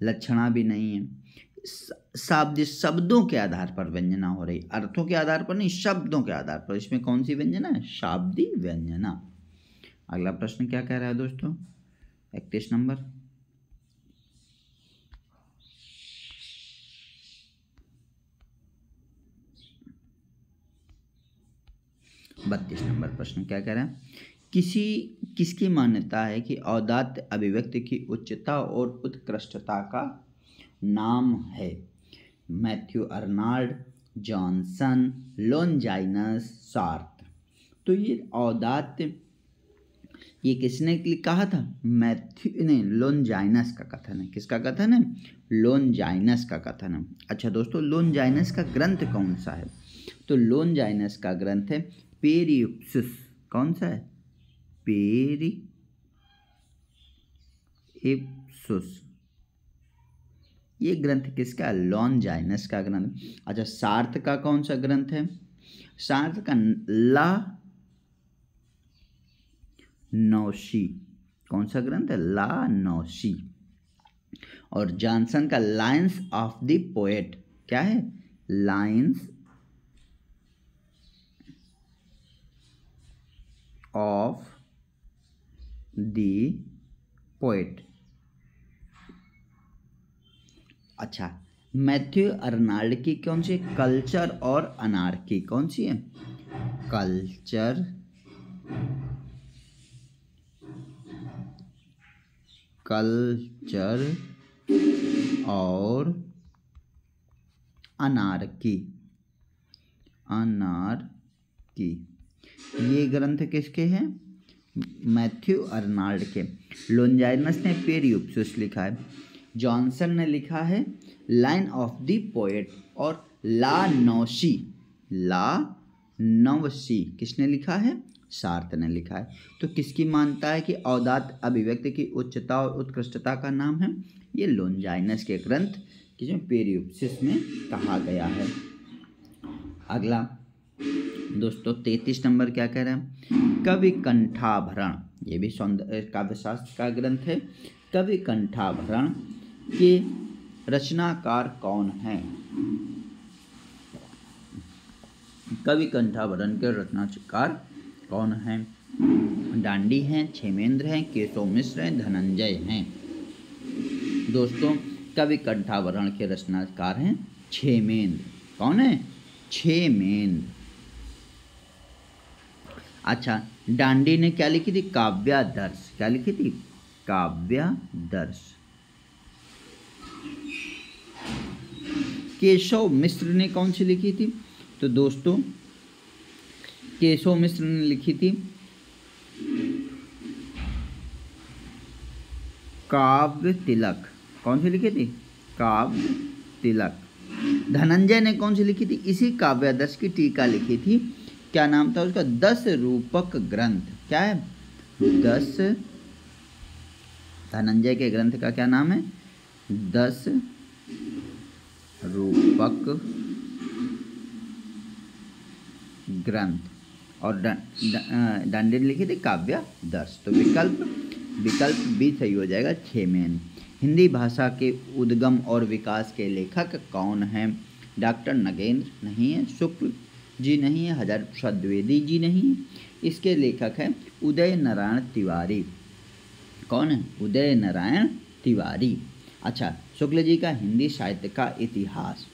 Speaker 1: लक्षणा भी नहीं है। शाब्दी शब्दों के आधार पर व्यंजना हो रही, अर्थों के आधार पर नहीं, शब्दों के आधार पर। इसमें कौन सी व्यंजना है, शाब्दी व्यंजना। अगला प्रश्न क्या कह रहा है दोस्तों, 31 नंबर, बत्तीस नंबर प्रश्न क्या कह रहा है, किसकी मान्यता है कि औदात्य अभिव्यक्ति की उच्चता और उत्कृष्टता का नाम है। Matthew Arnold, Johnson, Longinus, Sartre. तो ये औदात्य, ये किसने कहा था, मैथ्यू नहीं, लोनजाइनस का कथन है। किसका कथन है, लोनजाइनस का कथन है। अच्छा दोस्तों, लोनजाइनस का ग्रंथ कौन सा है, तो लोनजाइनस का ग्रंथ है पेरिप्सस। कौन सा है, पेरिप्सस। ये ग्रंथ किसका, लोनजाइनस का ग्रंथ। अच्छा, सार्थ का कौन सा ग्रंथ है, सार्थ का ला नौशी। कौन सा ग्रंथ है, ला नौशी। और जॉनसन का लाइन्स ऑफ द पोएट। क्या है, लाइन्स ऑफ द पोएट। अच्छा, मैथ्यू अर्नाल्ड की कौन सी, कल्चर और अनार्की। कौन सी है, कल्चर और अनार्की। ये ग्रंथ किसके हैं, मैथ्यू अर्नाल्ड के। लोनजाइनस ने पेरिप्सस लिखा है। जॉनसन ने लिखा है लाइन ऑफ द पोएट, और ला नवसी किसने लिखा है? सार्थ ने लिखा है। तो किसकी मानता है कि औदात अभिव्यक्ति की उच्चता और उत्कृष्टता का नाम है? ये लोनजाइनस के ग्रंथ जिसमें पेरियोप्सिस में कहा गया है। अगला दोस्तों 33 नंबर क्या कह रहे हैं? कवि कंठाभरण, ये भी सौंदर्य काव्यशास्त्र का ग्रंथ है। कवि कंठाभरण के रचनाकार कौन हैं? कवि कंठाभरण के रचनाकार कौन हैं? डांडी हैं, क्षेमेंद्र हैं, केशव मिश्र हैं, धनंजय हैं। दोस्तों कवि कंठाभरण के रचनाकार हैं क्षेमेंद्र। कौन है? क्षेमेंद्र। अच्छा, डांडी ने क्या लिखी थी? काव्यादर्श। क्या लिखी थी? काव्यादर्श। केशव मिश्र ने कौन सी लिखी थी? तो दोस्तों केशव मिश्र ने लिखी थी काव्य तिलक। कौन सी लिखी थी? काव्य तिलक। धनंजय ने कौन सी लिखी थी? इसी काव्यादर्श की टीका लिखी थी। क्या नाम था उसका? 10 रूपक ग्रंथ। क्या है? 10। धनंजय के ग्रंथ का क्या नाम है? 10 रूपक ग्रंथ। और डांडी ने लिखी थी काव्यादर्श। तो विकल्प बी सही हो जाएगा, क्षेमेंद्र। हिंदी भाषा के उद्गम और विकास के लेखक कौन हैं? डॉक्टर नगेंद्र नहीं है, शुक्ल जी नहीं है, हजारी प्रसाद द्विवेदी जी नहीं है। इसके लेखक हैं उदय नारायण तिवारी। कौन है? उदय नारायण तिवारी। अच्छा, शुक्ल जी का हिंदी साहित्य का इतिहास,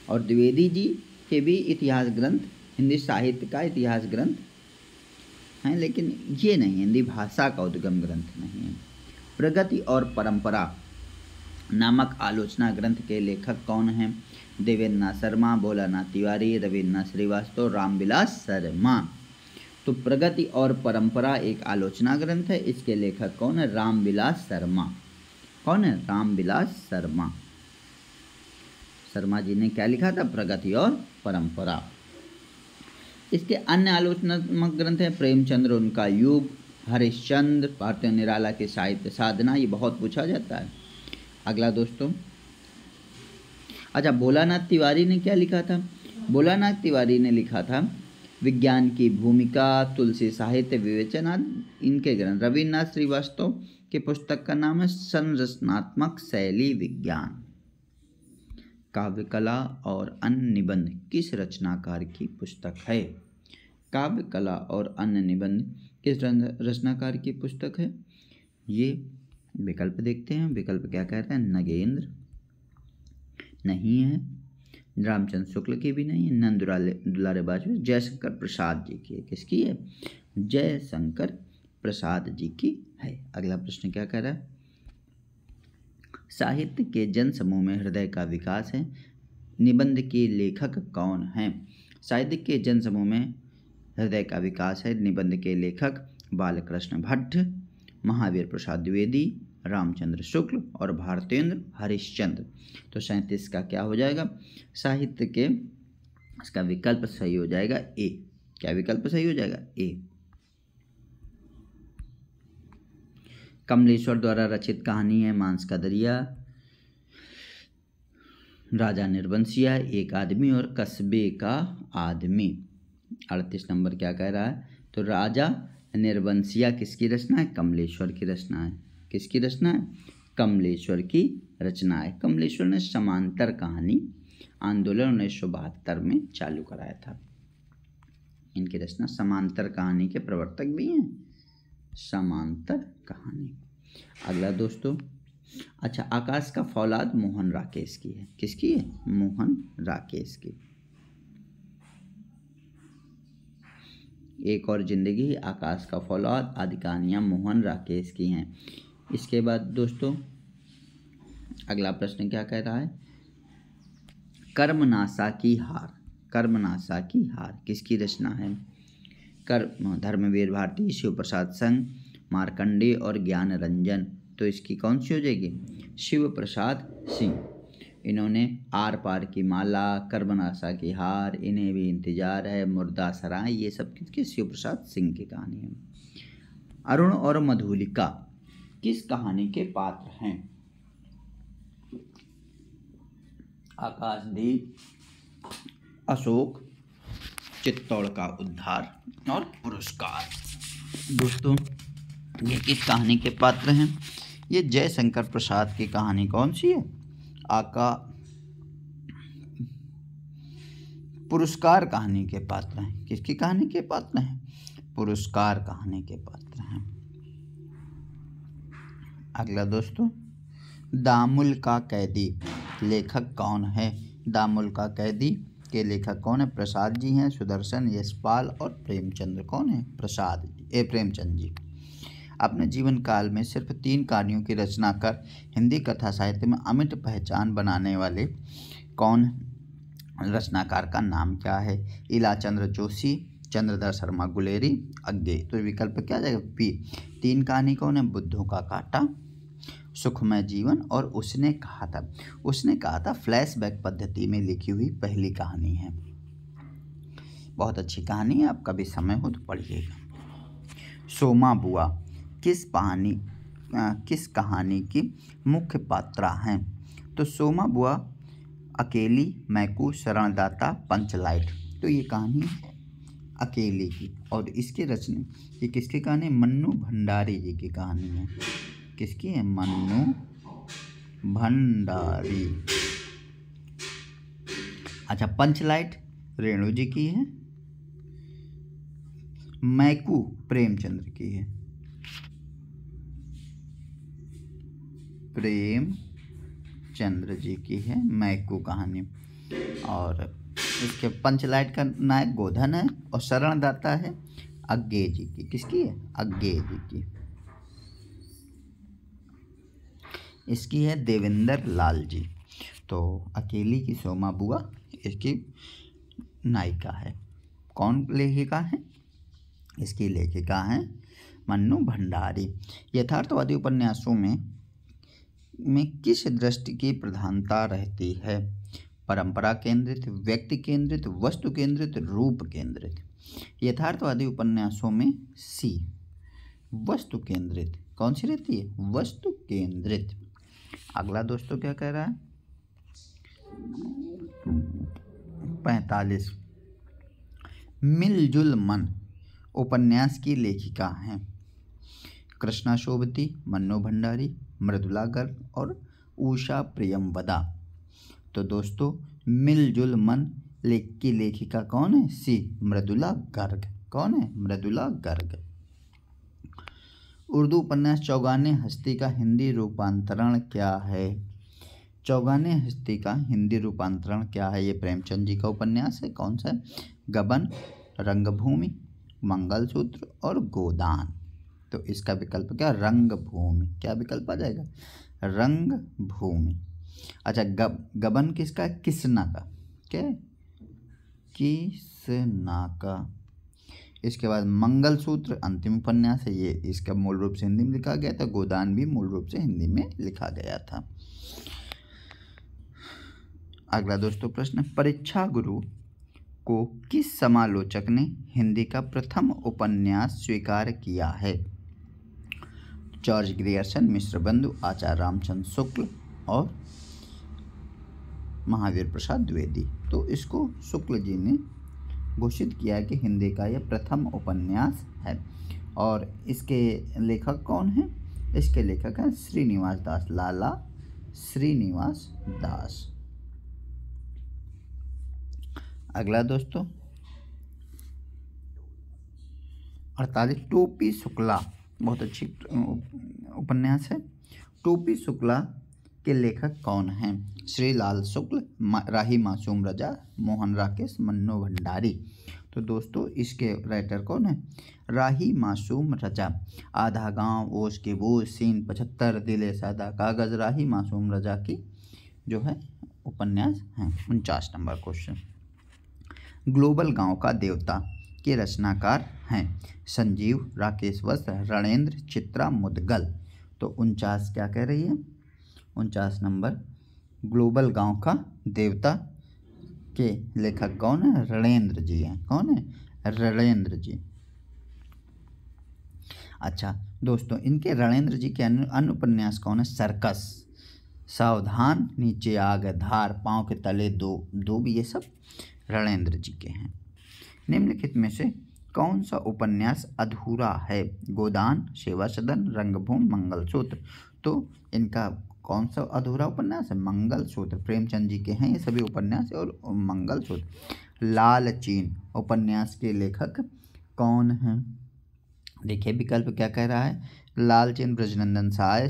Speaker 1: और द्विवेदी जी के भी इतिहास ग्रंथ, हिंदी साहित्य का इतिहास ग्रंथ हैं, लेकिन ये नहीं, हिंदी भाषा का उद्गम ग्रंथ नहीं है। प्रगति और परंपरा नामक आलोचना ग्रंथ के लेखक कौन हैं? देवेंद्रनाथ शर्मा, भोलानाथ तिवारी, रविन्द्रनाथ श्रीवास्तव, रामविलास शर्मा। तो प्रगति और परंपरा एक आलोचना ग्रंथ है। इसके लेखक कौन है? रामविलास शर्मा। कौन है? रामविलास शर्मा। शर्मा जी ने क्या लिखा था? प्रगति और परंपरा। इसके अन्य आलोचनात्मक ग्रंथ हैं प्रेमचंद्र उनका युग, हरिश्चंद्र, भारतीय निराला की साहित्य साधना। ये बहुत पूछा जाता है। अगला दोस्तों, अच्छा, भोलानाथ तिवारी ने क्या लिखा था? भोलानाथ तिवारी ने लिखा था विज्ञान की भूमिका, तुलसी साहित्य विवेचना, इनके ग्रंथ। रविन्द्रनाथ श्रीवास्तव की पुस्तक का नाम है संरचनात्मक शैली विज्ञान। काव्य कला और अन्य निबंध किस रचनाकार की पुस्तक है? काव्य कला और अन्य निबंध किस रचनाकार की पुस्तक है? ये विकल्प देखते हैं। विकल्प क्या कहते हैं? नगेंद्र नहीं है, रामचंद्र शुक्ल की भी नहीं है, नंद दुलारे वाजपेयी, जयशंकर प्रसाद जी की है। किसकी है? जयशंकर प्रसाद जी की है। अगला प्रश्न क्या कह रहा है? साहित्य के जन समूह में हृदय का विकास है। निबंध के लेखक कौन हैं? साहित्य के जन समूह में हृदय का विकास है। निबंध के लेखक बालकृष्ण भट्ट, महावीर प्रसाद द्विवेदी, रामचंद्र शुक्ल और भारतेंद्र हरिश्चंद्र। तो 37 का क्या हो जाएगा? साहित्य के, इसका विकल्प सही हो जाएगा ए। क्या विकल्प सही हो जाएगा? ए। कमलेश्वर द्वारा रचित कहानी है मांस का दरिया, राजा निर्बंसिया, एक आदमी और कस्बे का आदमी। 38 नंबर क्या कह रहा है? तो राजा निर्बंसिया किसकी रचना है? कमलेश्वर की रचना है। किसकी रचना है? कमलेश्वर की रचना है। कमलेश्वर ने समांतर कहानी आंदोलन 1972 में चालू कराया था। इनकी रचना, समांतर कहानी के प्रवर्तक भी हैं, समांतर कहानी। अगला दोस्तों, अच्छा, आकाश का फौलाद मोहन राकेश की है। किसकी है? मोहन राकेश की। एक और जिंदगी, आकाश का फौलाद आदि कहानियाँ मोहन राकेश की हैं। इसके बाद दोस्तों अगला प्रश्न क्या कह रहा है? कर्मनाशा की हार। कर्मनाशा की हार किसकी रचना है? धर्मवीर भारती, शिव प्रसाद संघ, मार्कंडेय और ज्ञान रंजन। तो इसकी कौन सी हो जाएगी? शिव प्रसाद सिंह। इन्होंने आर पार की माला, करबनासा की हार, इन्हें भी इंतजार है, मुर्दा सराय, ये सब किसके? शिव प्रसाद सिंह की कहानी है। अरुण और मधुलिका किस कहानी के पात्र हैं? आकाशदीप, अशोक, चित्तौड़ का उद्धार और पुरस्कार। दोस्तों ये किस कहानी के पात्र हैं? ये जयशंकर प्रसाद की कहानी कौन सी है? पुरस्कार कहानी के पात्र हैं। किसकी कहानी के पात्र हैं? पुरस्कार कहानी के पात्र हैं। अगला दोस्तों, दामुल का कैदी लेखक कौन है? दामुल का कैदी के लेखक कौन है? प्रसाद जी हैं, सुदर्शन, यशपाल और प्रेमचंद्र। कौन है? प्रेमचंद जी। अपने जीवन काल में सिर्फ 3 कहानियों की रचना कर हिंदी कथा साहित्य में अमिट पहचान बनाने वाले कौन रचनाकार का नाम क्या है? इलाचंद्र जोशी, चंद्रधर शर्मा गुलेरी, अज्ञे। तो विकल्प क्या जाएगा? बी। 3 कहानी कौन है? बुद्धों का कांटा, सुखमय जीवन और उसने कहा था। उसने कहा था फ्लैशबैक पद्धति में लिखी हुई पहली कहानी है। बहुत अच्छी कहानी है, आप कभी समय हो तो पढ़िएगा। सोमा बुआ किस कहानी की मुख्य पात्रा हैं? तो सोमा बुआ अकेली, मैकू, शरणदाता, पंचलाइट। तो ये कहानी है अकेली की, और इसके रचने ये किसकी कहानी? मन्नू भंडारी जी की कहानी है। किसकी है? मन्नू भंडारी। अच्छा, पंचलाइट रेणु जी की है, मैकू प्रेमचंद्र की है। प्रेमचंद्र जी की है मैकू कहानी। और इसके पंचलाइट का नायक गोधन है और शरणदाता है अज्ञे जी की। किसकी है? अज्ञे जी की। इसकी है देवेंद्र लाल जी। तो अकेली की सोमा बुआ इसकी नायिका है। कौन लेखिका है? इसकी लेखिका है मन्नू भंडारी। यथार्थवादी उपन्यासों में किस दृष्टि की प्रधानता रहती है? परंपरा केंद्रित, व्यक्ति केंद्रित, वस्तु केंद्रित, रूप केंद्रित। यथार्थवादी उपन्यासों में सी, वस्तु केंद्रित। कौन सी रहती है? वस्तु केंद्रित। अगला दोस्तों क्या कह रहा है? 45 मिलजुल मन उपन्यास की लेखिका हैं कृष्णा शोभती, मन्नू भंडारी, मृदुला गर्ग और उषा प्रियमवदा। तो दोस्तों मिलजुल मन की लेखिका कौन है? सी, मृदुला गर्ग। कौन है? मृदुला गर्ग। उर्दू उपन्यास चौगाने हस्ती का हिंदी रूपांतरण क्या है? चौगाने हस्ती का हिंदी रूपांतरण क्या है? ये प्रेमचंद जी का उपन्यास है। कौन सा है? गबन, रंगभूमि, मंगलसूत्र और गोदान। तो इसका विकल्प क्या? रंगभूमि। क्या विकल्प आ जाएगा? रंगभूमि। अच्छा, गबन किसका? किसना का। क्या? किसना का। इसके बाद मंगलसूत्र अंतिम उपन्यास है, ये इसका मूल रूप से हिंदी में लिखा गया था। गोदान भी मूल रूप से हिंदी में लिखा गया था। अगला दोस्तों प्रश्न, परीक्षा गुरु को किस समालोचक ने हिंदी का प्रथम उपन्यास स्वीकार किया है? जॉर्ज ग्रियर्सन, मिश्र बंधु, आचार्य रामचंद्र शुक्ल और महावीर प्रसाद द्विवेदी। तो इसको शुक्ल जी ने घोषित किया कि हिंदी का यह प्रथम उपन्यास है। और इसके लेखक कौन हैं? इसके लेखक हैं श्रीनिवास दास, लाला श्रीनिवास दास। अगला दोस्तों 48 टोपी शुक्ला, बहुत अच्छी उपन्यास है। टोपी शुक्ला के लेखक कौन हैं? श्रीलाल शुक्ल, राही मासूम रजा, मोहन राकेश, मन्नू भंडारी। तो दोस्तों इसके राइटर कौन है? राही मासूम रजा। आधा गांव, ओस के बोझ, सीन 75, दिले सादा कागज, राही मासूम रजा की जो है उपन्यास हैं। 49 नंबर क्वेश्चन, ग्लोबल गांव का देवता के रचनाकार हैं संजीव, राकेश वस्त्र, रणेंद्र, चित्रा मुदगल। तो तो 49 क्या कह रही है? 49 नंबर ग्लोबल गांव का देवता के लेखक कौन है? रणेंद्र जी हैं। कौन है? रणेंद्र जी। अच्छा दोस्तों, इनके रणेंद्र जी के अन्य उपन्यास कौन है? सर्कस, सावधान, नीचे आ गए धार, पांव के तले दो भी, ये सब रणेंद्र जी के हैं। निम्नलिखित में से कौन सा उपन्यास अधूरा है? गोदान, सेवा सदन, रंगभूमि, मंगलसूत्र। तो इनका कौन सा अधूरा उपन्यास है? मंगलसूत्र। प्रेमचंद जी के हैं ये सभी उपन्यास। और मंगलसूत्र। लालचीन उपन्यास के लेखक कौन हैं? देखिए विकल्प क्या कह रहा है? लालचीन ब्रजनंदन सहाय,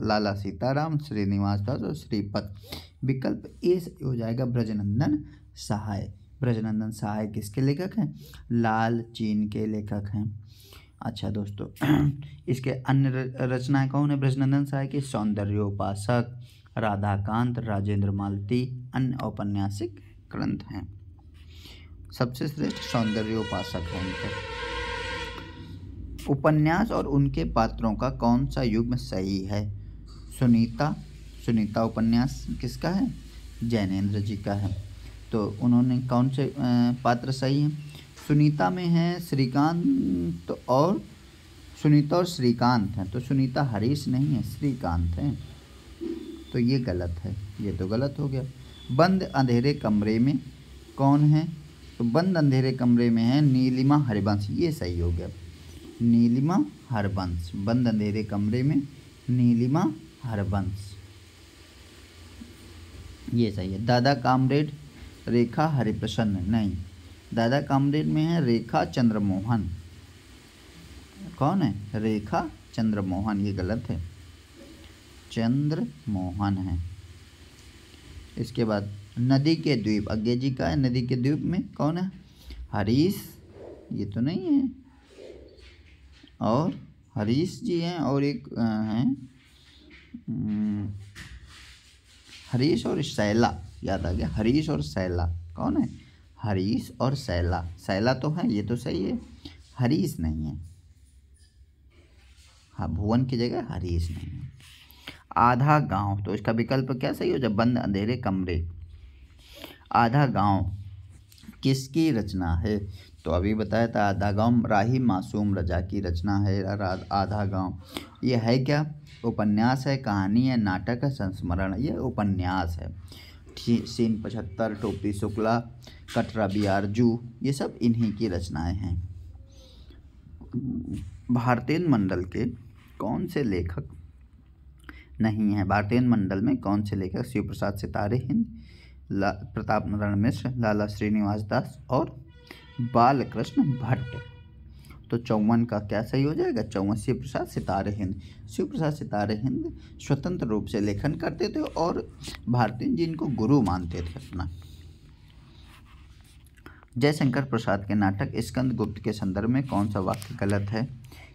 Speaker 1: लाला सीताराम, श्रीनिवास दास और श्रीपत। विकल्प ए सही हो जाएगा, ब्रजनंदन सहाय। ब्रजनंदन सहाय किसके लेखक हैं? लालचीन के लेखक हैं। अच्छा दोस्तों, इसके अन्य रचनाएं कौन है ब्रजनंदन सहाय की? सौंदर्योपासक, राधाकांत, राजेंद्र मालती। अन्य औपन्यासिक ग्रंथ हैं। सबसे श्रेष्ठ सौंदर्योपासक है इनका। उपन्यास और उनके पात्रों का कौन सा युग्म सही है? सुनीता उपन्यास किसका है? जैनेन्द्र जी का है। तो उन्होंने कौन से पात्र सही हैं? सुनीता में है श्रीकांत और श्रीकांत हैं। तो सुनीता हरीश नहीं है, श्रीकांत हैं। तो ये गलत है, ये तो गलत हो गया। बंद अंधेरे कमरे में कौन है? तो बंद अंधेरे कमरे में है नीलिमा हरिवंश, ये सही हो गया। नीलिमा हरबंश, बंद अंधेरे कमरे में नीलिमा हरबंश, ये सही है। दादा कामरेड रेखा हरिप्रसन्न, नहीं, दादा कामरेड में है रेखा चंद्रमोहन। कौन है? रेखा चंद्रमोहन, ये गलत है, चंद्रमोहन है। इसके बाद नदी के द्वीप, अज्ञे जी का है। नदी के द्वीप में कौन है? हरीश, ये तो नहीं है, और हरीश जी हैं और एक हैं हरीश और शैला, याद आ गया, हरीश और शैला। कौन है? हरीश और शैला। शैला तो है, ये तो सही है, हरीश नहीं है। हाँ, भुवन की जगह हरीश नहीं है। आधा गांव, तो इसका विकल्प क्या सही हो? जब बंद अंधेरे कमरे। आधा गांव किसकी रचना है? तो अभी बताया था आधा गांव राही मासूम रजा की रचना है। आधा गांव ये है क्या? उपन्यास है, कहानी है, नाटक है, संस्मरण? ये उपन्यास है। सीन 75, टोपी शुक्ला, कटरा बियारजू, ये सब इन्हीं की रचनाएं हैं। भारतेंद्र मंडल के कौन से लेखक नहीं है? भारतेंद्र मंडल में कौन से लेखक? शिव प्रसाद सितारे हिंद, प्रताप नारायण मिश्र, लाला श्रीनिवास दास और बालकृष्ण भट्ट। तो 54 का क्या सही हो जाएगा? 54 शिव प्रसाद सितारे हिंद। शिव प्रसाद सितारे हिंद स्वतंत्र रूप से लेखन करते थे और भारतेंद्र जी इनको गुरु मानते थे अपना। जयशंकर प्रसाद के नाटक स्कंद गुप्त के संदर्भ में कौन सा वाक्य गलत है?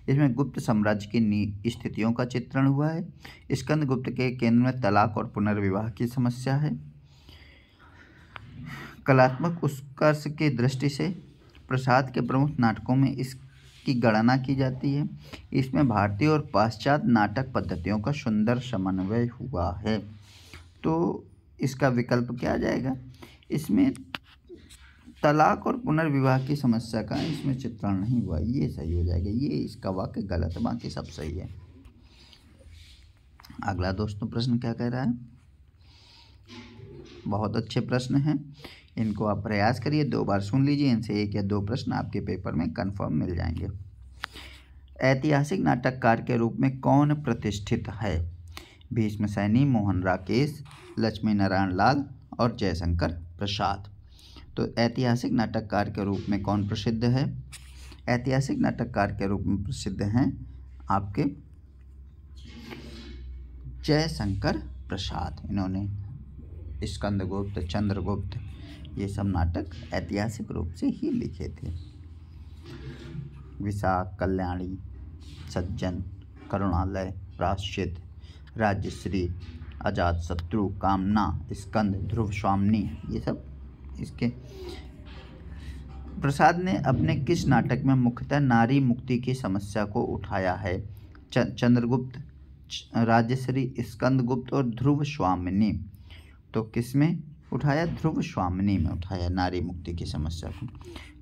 Speaker 1: इसमें गुप्त साम्राज्य की स्थितियों का चित्रण हुआ है। स्कंद गुप्त के केंद्र में तलाक और पुनर्विवाह की समस्या है। कलात्मक उत्कर्ष की दृष्टि से प्रसाद के प्रमुख नाटकों में इसकी गणना की जाती है। इसमें भारतीय और पाश्चात्य नाटक पद्धतियों का सुंदर समन्वय हुआ है। तो इसका विकल्प क्या आ जाएगा? इसमें तलाक और पुनर्विवाह की समस्या का इसमें चित्रण नहीं हुआ, ये सही हो जाएगा। ये इसका वाक्य गलत है, बाकी सब सही है। अगला दोस्तों प्रश्न क्या कह रहा है? बहुत अच्छे प्रश्न हैं, इनको आप प्रयास करिए, 2 बार सुन लीजिए, इनसे 1 या 2 प्रश्न आपके पेपर में कंफर्म मिल जाएंगे। ऐतिहासिक नाटककार के रूप में कौन प्रतिष्ठित है? भीष्म सैनी, मोहन राकेश, लक्ष्मी नारायण लाल और जयशंकर प्रसाद। तो ऐतिहासिक नाटककार के रूप में कौन प्रसिद्ध है? ऐतिहासिक नाटककार के रूप में प्रसिद्ध हैं आपके जयशंकर प्रसाद। इन्होंने स्कंदगुप्त, चंद्रगुप्त, ये सब नाटक ऐतिहासिक रूप से ही लिखे थे। विशाख, कल्याणी, सज्जन, करुणालय, प्रायश्चित, राज्यश्री, अजातशत्रु, कामना, स्कंद, ध्रुव स्वामिनी, ये सब इसके। प्रसाद ने अपने किस नाटक में मुख्यतः नारी मुक्ति की समस्या को उठाया है? चंद्रगुप्त, राजश्री, स्कंदगुप्त और ध्रुव स्वामिनी। तो किसमें उठाया? ध्रुव स्वामिनी में उठाया नारी मुक्ति की समस्या को।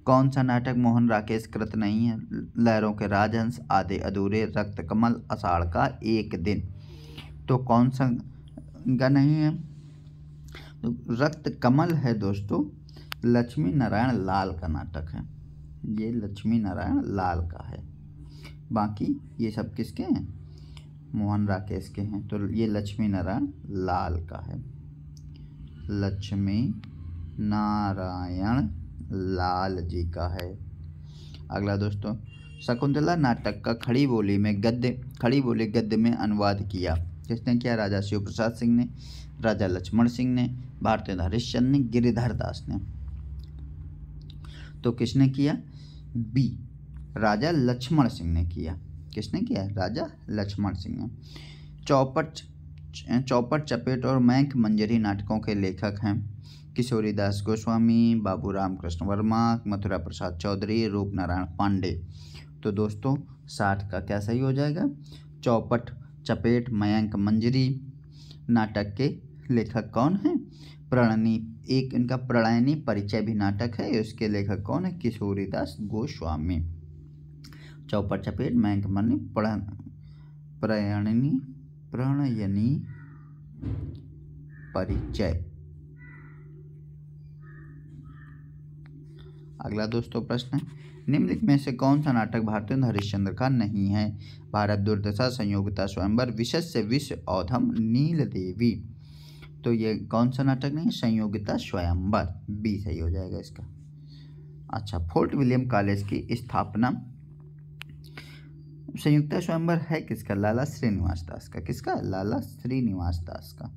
Speaker 1: कौन सा नाटक मोहन राकेश कृत नहीं है? लहरों के राजहंस, आधे अधूरे, रक्त कमल, आषाढ़ का एक दिन। तो कौन सा का नहीं है? तो रक्त कमल है दोस्तों, लक्ष्मी नारायण लाल का नाटक है। ये लक्ष्मी नारायण लाल का है। बाकी ये सब किसके हैं? मोहन राकेश के हैं। तो ये लक्ष्मी नारायण लाल का है, लक्ष्मी नारायण लाल जी का है। अगला दोस्तों, शकुंतला नाटक का खड़ी बोली गद्य में अनुवाद किया। किसने किया? राजा शिव प्रसाद सिंह ने, राजा लक्ष्मण सिंह ने, भारतेंदु हरिश्चंद्र ने, गिरिधर दास ने। तो किसने किया? बी, राजा लक्ष्मण सिंह ने किया। किसने किया? राजा लक्ष्मण सिंह ने। चौपट, चपेट और मैंक मंजरी नाटकों के लेखक हैं किशोरीदास गोस्वामी, बाबू राम कृष्ण वर्मा, मथुरा प्रसाद चौधरी, रूप नारायण पांडे। तो दोस्तों 60 का क्या सही हो जाएगा? चौपट, चपेट, मयंक मंजरी नाटक के लेखक कौन हैं? प्रणनी, एक इनका प्रणयनी परिचय भी नाटक है, इसके लेखक कौन है? किशोरीदास गोस्वामी। चौपट, चपेट, मयंक मंजरी, प्रणयनी परिचय। अगला दोस्तों प्रश्न है, निम्नलिखित में से कौन सा नाटक भारतेंदु हरिश्चंद्र का नहीं है? भारत दुर्दशा, संयोगिता स्वयंवर, विशस्य विष औधम, नील देवी। तो ये कौन सा नाटक नहीं है? संयोगिता स्वयंवर, बी सही हो जाएगा इसका। अच्छा, फोर्ट विलियम कॉलेज की स्थापना, संयुक्ता स्वयंवर है किसका? लाला श्रीनिवास दास का। किसका? लाला श्रीनिवास दास का,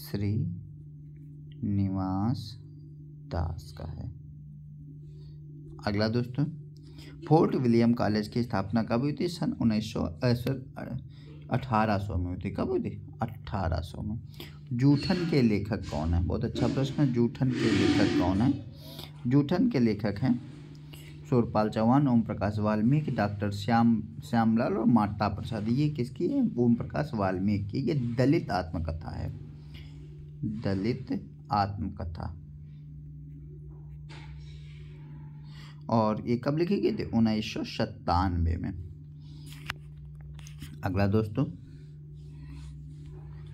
Speaker 1: श्रीनिवास दास का है। अगला दोस्तों, फोर्ट विलियम कॉलेज की स्थापना कब हुई थी? सन 1800 में हुई थी। कब हुई थी? 1800 में। जूठन के लेखक कौन है? बहुत अच्छा प्रश्न है। जूठन के लेखक कौन है? जूठन के लेखक हैं सूरपाल चौहान, ओम प्रकाश वाल्मीकि, डॉक्टर श्यामलाल और माता प्रसाद। ये किसकी है? ओम प्रकाश वाल्मीकि। ये दलित आत्मकथा है, दलित आत्मकथा। और ये कब लिखी गई थी? 1997 में। अगला दोस्तों,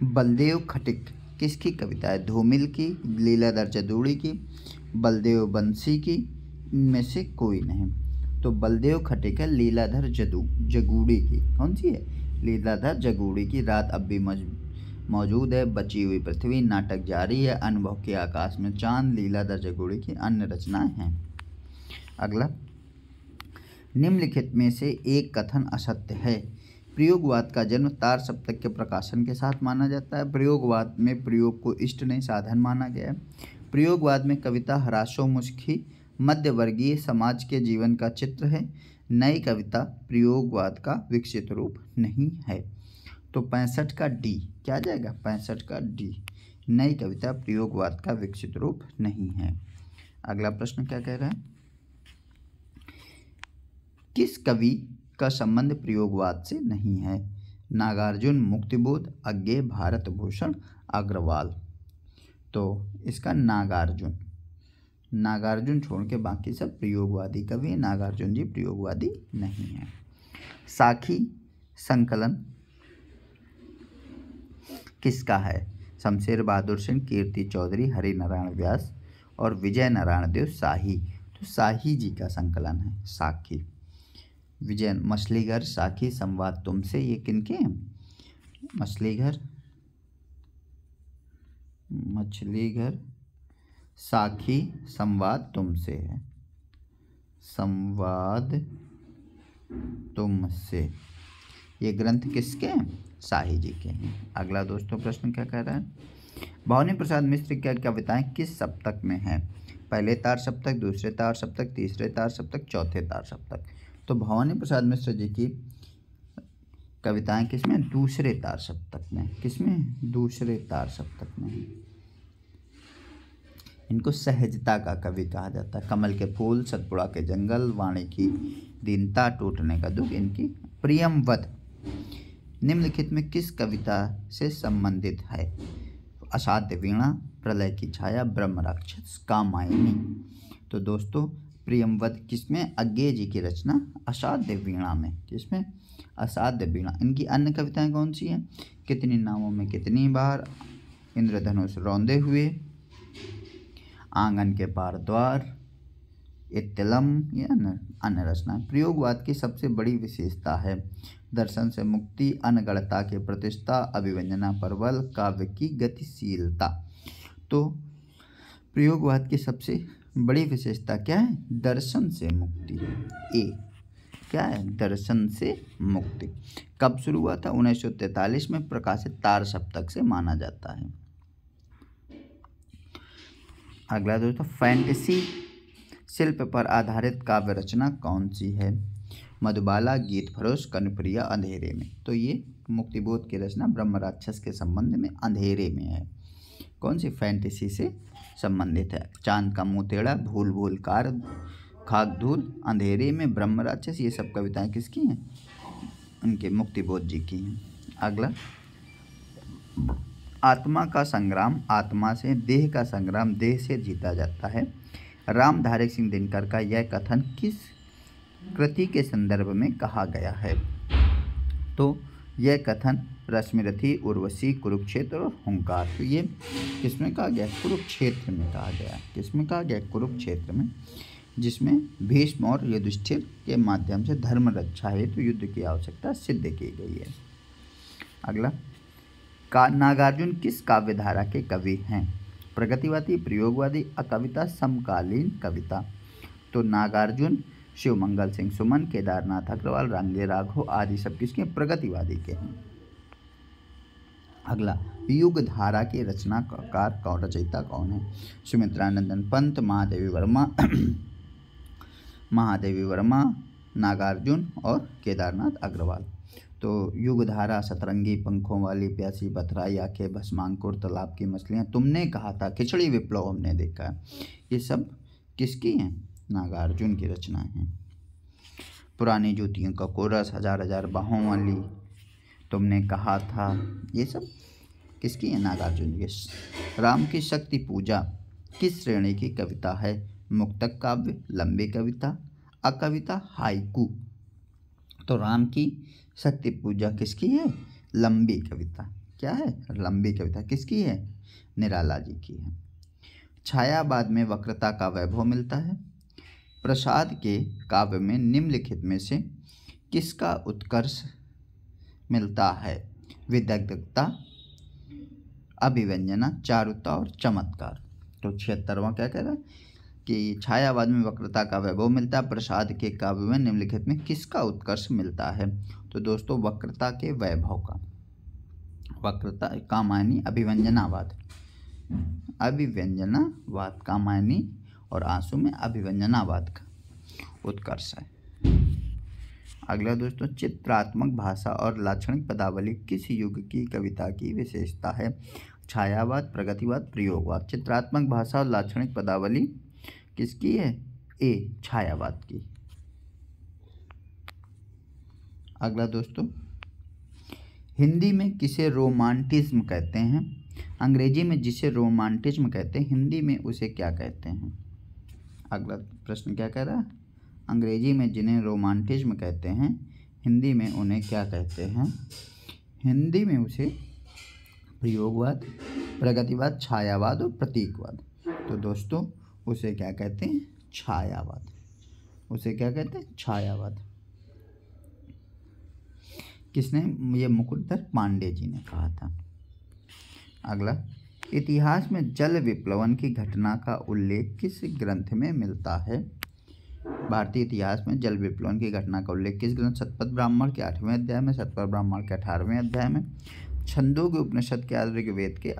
Speaker 1: बलदेव खटिक किसकी कविता है? धूमिल की, लीलाधर जदूड़ी की, बलदेव बंसी की, इनमें से कोई नहीं। तो बलदेव खटिक है लीलाधर जगूड़ी की। कौन सी है? लीलाधर जगूड़ी की। रात अब भी मौजूद है, बची हुई पृथ्वी, नाटक जारी है, अनुभव के आकाश में चांद, लीलाधर जगूड़ी की अन्य रचनाएं हैं। अगला, निम्नलिखित में से एक कथन असत्य है। प्रयोगवाद का जन्म तार सप्तक के प्रकाशन के साथ माना जाता है। प्रयोगवाद में प्रयोग को इष्ट नहीं साधन माना गया है। प्रयोगवाद में कविता ह्रासोन्मुखी मध्यवर्गीय समाज के जीवन का चित्र है। नई कविता प्रयोगवाद का विकसित रूप नहीं है। तो 65 का डी क्या जाएगा? 65 का डी, नई कविता प्रयोगवाद का विकसित रूप नहीं है। अगला प्रश्न क्या कह रहा है? किस कवि का संबंध प्रयोगवाद से नहीं है? नागार्जुन, मुक्तिबोध, अज्ञे, भारत भूषण, अग्रवाल। तो इसका नागार्जुन छोड़ के बाकी सब प्रयोगवादी कवि हैं। नागार्जुन जी प्रयोगवादी नहीं है। साखी संकलन किसका है? शमशेर बहादुर सिंह, कीर्ति चौधरी, हरि नारायण व्यास और विजय नारायण देव शाही। तो शाही जी का संकलन है साखी। विजय मछलीघर, साखी, संवाद तुमसे, ये किनके हैं? मछलीघर, साखी, संवाद तुमसे है, संवाद तुमसे। ये ग्रंथ किसके हैं? शाही जी के हैं। अगला दोस्तों प्रश्न क्या कह रहा है? भवानी प्रसाद मिश्र की कविताएं किस सप्तक में हैं? पहले तार सप्तक, दूसरे तार सप्तक, तीसरे तार सप्तक, चौथे तार सप्तक। तो भवानी प्रसाद मिश्र जी की कविताएं किसमें? दूसरे तार सप्तक में। किसमें? दूसरे तार सप्तक में। इनको सहजता का कवि कहा जाता है। कमल के फूल, सतपुड़ा के जंगल, वाणी की दीनता, टूटने का दुख, इनकी प्रियमवत, निम्नलिखित में किस कविता से संबंधित है? असाध्य वीणा, प्रलय की छाया, ब्रह्म राक्षस, कामायनी। तो दोस्तों प्रियंवद किसमें? अज्ञेय जी की रचना असाध्य वीणा में। किसमें? असाध्य वीणा। इनकी अन्य कविताएं कौन सी हैं? कितनी नावों में कितनी बार, इंद्रधनुष रौंदे हुए, आंगन के पार द्वार, इत्तलम, ये अन्य रचना। प्रयोगवाद की सबसे बड़ी विशेषता है दर्शन से मुक्ति, अनगढ़ता की प्रतिष्ठा, अभिव्यंजना पर बल, काव्य की गतिशीलता। तो प्रयोगवाद की सबसे बड़ी विशेषता क्या है? दर्शन से मुक्ति। ए क्या है? दर्शन से मुक्ति। कब शुरू हुआ था? 1943 में प्रकाशित तार सप्तक से माना जाता है। अगला दोस्तों, फैंटेसी शिल्प पर आधारित काव्य रचना कौन सी है? मधुबाला, गीत फरोश, कनुप्रिया, अंधेरे में। तो ये मुक्तिबोध की रचना ब्रह्म राक्षस के संबंध में अंधेरे में है। कौन सी? फैंटेसी से संबंधित है। चांद का मुंह टेढ़ा, भूल भूल कार, खाक धूल, अंधेरे में, ब्रह्म राक्षस, ये सब कविताएं किसकी हैं? उनके मुक्तिबोध जी की हैं। अगला, आत्मा का संग्राम आत्मा से, देह का संग्राम देह से जीता जाता है। राम धारक सिंह दिनकर का यह कथन किस कृति के संदर्भ में कहा गया है? तो यह कथन रश्मिरथी, उर्वशी, कुरुक्षेत्र और हुंकार। तो ये किसमें कहा गया? कुरुक्षेत्र में कहा गया। किसमें कहा गया? कुरुक्षेत्र में, जिसमें भीष्म और युधिष्ठिर के माध्यम से धर्म रक्षा हेतु युद्ध की आवश्यकता सिद्ध की गई है। अगला, नागार्जुन किस काव्य धारा के कवि हैं? प्रगतिवादी, प्रयोगवादी, अकविता, समकालीन कविता। तो नागार्जुन शिवमंगल सिंह सुमन, केदारनाथ अग्रवाल, रांगे राघव आदि सब किसके? प्रगतिवादी के हैं। अगला, युग धारा के रचनाकार कौन, रचयिता कौन है? सुमित्रानंदन पंत, महादेवी वर्मा, नागार्जुन और केदारनाथ अग्रवाल। तो युगधारा, सतरंगी पंखों वाली प्यासी, बथराई आंखें, भस्मांकुर, तालाब की मछलियाँ, तुमने कहा था, खिचड़ी विप्लव हमने देखा, ये सब किसकी हैं? नागार्जुन की रचनाएं हैं। पुरानी जूतियों का कोरस, हजार हजार बाहों वाली, तुमने कहा था, ये सब किसकी है? नागार्जुन की। राम की शक्ति पूजा किस श्रेणी की कविता है? मुक्तक काव्य, लंबी कविता, अकविता, हाइकू। तो राम की शक्ति पूजा किसकी है? लंबी कविता। क्या है? लंबी कविता। किसकी है? निराला जी की है। छायावाद में वक्रता का वैभव मिलता है। प्रसाद के काव्य में निम्नलिखित में से किसका उत्कर्ष मिलता है? विदग्धता, अभिव्यंजना, चारुता और चमत्कार। तो 76वां क्या कह रहा है कि छायावाद में वक्रता का वैभव मिलता है। प्रसाद के काव्य में निम्नलिखित में किसका उत्कर्ष मिलता है? तो दोस्तों वक्रता के वैभव का। वक्रता, कामायनी, अभिव्यंजनावाद, अभिव्यंजनावाद, कामायनी और आंसू में अभिव्यंजनावाद का उत्कर्ष है। अगला दोस्तों, चित्रात्मक भाषा और लाक्षणिक पदावली किस युग की कविता की विशेषता है? छायावाद, प्रगतिवाद, प्रयोगवाद। चित्रात्मक भाषा और लाक्षणिक पदावली किसकी है? ए, छायावाद की। अगला दोस्तों, हिंदी में किसे रोमांटिज्म कहते हैं? अंग्रेजी में जिसे रोमांटिज्म कहते हैं, हिंदी में उसे क्या कहते हैं? अगला प्रश्न क्या कह रहा है? अंग्रेजी में जिन्हें रोमांटिज्म कहते हैं, हिंदी में उन्हें क्या कहते हैं? हिंदी में उसे प्रयोगवाद, प्रगतिवाद, छायावाद और प्रतीकवाद। तो दोस्तों उसे क्या कहते हैं? छायावाद। उसे क्या कहते हैं? छायावाद। किसने? ये मुकुटधर पांडे जी ने कहा था। अगला, इतिहास में जल विप्लवन की घटना का उल्लेख किस ग्रंथ में मिलता है? भारतीय इतिहास में जल विप्लवन की घटना का उल्लेख किस ग्रंथ? शतपथ ब्राह्मण के 8वें अध्याय में, शतपथ ब्राह्मण के 18वें अध्याय में, छंदोग्य उपनिषद के ऋग्वेद के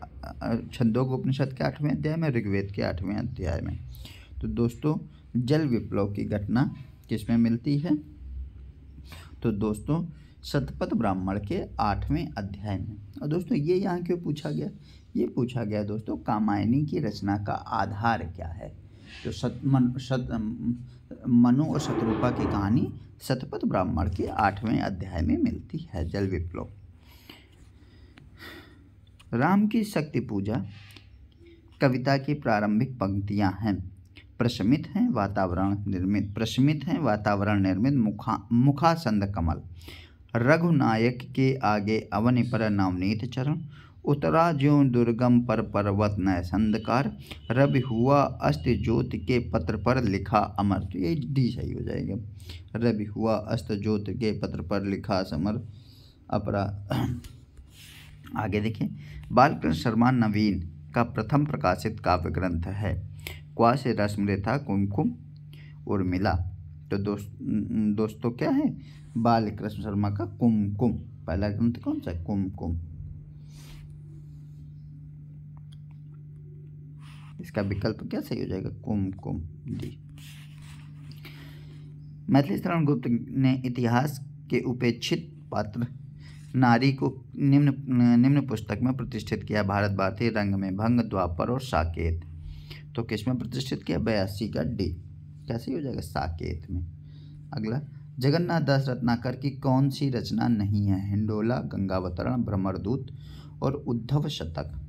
Speaker 1: 8वें अध्याय में, ऋग्वेद के 8वें अध्याय में। तो दोस्तों जल विप्लव की घटना किस में मिलती है? तो दोस्तों शतपथ ब्राह्मण के 8वें अध्याय में। और दोस्तों ये यहाँ क्यों पूछा गया? ये पूछा गया दोस्तों कामायनी की रचना का आधार क्या है? तो मनु और शतरूपा की कहानी शतपथ ब्राह्मण के 8वें अध्याय में मिलती है, जल विप्लव। राम की शक्ति पूजा कविता की प्रारंभिक पंक्तियां हैं। प्रशमित हैं वातावरण निर्मित मुखासंद कमल। रघुनायक के आगे अवनि पर नवनीत चरण। उतरा ज्यों दुर्गम पर पर्वत न संधकार। रवि हुआ अस्त ज्योत के पत्र पर लिखा अमर। तो ये डी सही हो जाएगा। रवि हुआ अस्त ज्योत के पत्र पर लिखा समर अपरा। आगे देखिए, बालकृष्ण शर्मा नवीन का प्रथम प्रकाशित काव्य ग्रंथ है। क्वा से रश्मिरेखा कुमकुम उर्मिला। तो दोस्तों क्या है, बालकृष्ण शर्मा का कुमकुम। पहला ग्रंथ कौन सा है? कुमकुम। इसका विकल्प क्या सही हो जाएगा? कुमकुम डी। मैथिली शरण गुप्त ने इतिहास के उपेक्षित पात्र नारी को निम्न पुस्तक में प्रतिष्ठित किया। भारत भारती, रंग में भंग, द्वापर और साकेत। तो किस में प्रतिष्ठित किया? 82 का डी। कैसे हो जाएगा? साकेत में। अगला, जगन्नाथ दास रत्नाकर की कौन सी रचना नहीं है? हिंडोला, गंगावतरण, भ्रमरदूत और उद्धव शतक।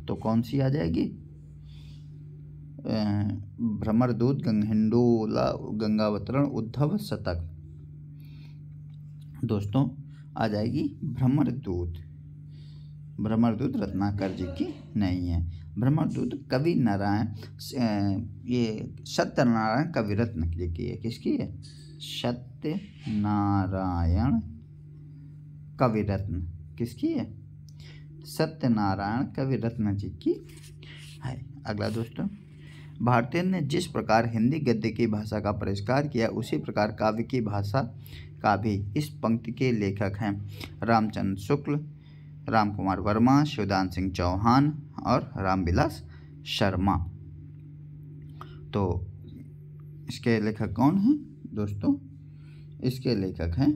Speaker 1: तो कौन सी आ जाएगी? भ्रमरदूत, हिंडोला, गंगावतरण, उद्धव शतक। दोस्तों आ जाएगी भ्रमरदूत। भ्रमरदूत रत्नाकर जी की नहीं है। भ्रमरदूत कवि नारायण, ये सत्यनारायण कविरत्न जी की है। किसकी है? सत्यनारायण कविरत्न। किसकी है? सत्यनारायण कविरत्न जी की है। अगला दोस्तों, भारतेंदु ने जिस प्रकार हिंदी गद्य की भाषा का परिष्कार किया, उसी प्रकार काव्य की भाषा का भी इस पंक्ति के लेखक हैं रामचंद्र शुक्ल, राम कुमार वर्मा, शिवदान सिंह चौहान और रामविलास शर्मा। तो इसके लेखक कौन हैं दोस्तों? इसके लेखक हैं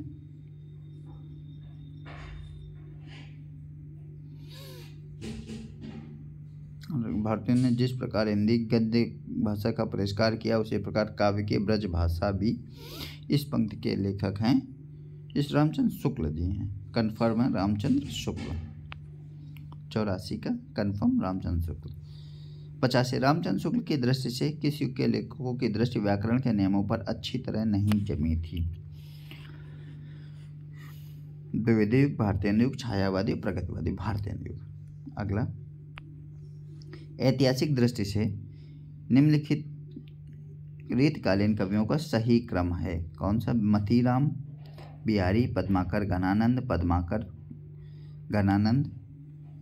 Speaker 1: भारतेंदु ने जिस प्रकार हिंदी गद्य भाषा का परिष्कार किया, उसी प्रकार काव्य की ब्रज भाषा भी इस पंक्ति के लेखक हैं इस रामचंद्र शुक्ल जी हैं। कन्फर्म है रामचंद्र शुक्ल। 84 का कन्फर्म रामचंद्र शुक्ल। 85 रामचंद्र शुक्ल की दृष्टि से किस युग के लेखकों की दृष्टि व्याकरण के नियमों पर अच्छी तरह नहीं जमी थी? द्विवेदी युग, भारतेंदु युग, छायावादी, प्रगतिवादी। भारतेंदु युग। अगला, ऐतिहासिक दृष्टि से निम्नलिखित रीतकालीन कवियों का सही क्रम है कौन सा? मतीराम, बिहारी, पद्माकर, घनानंद,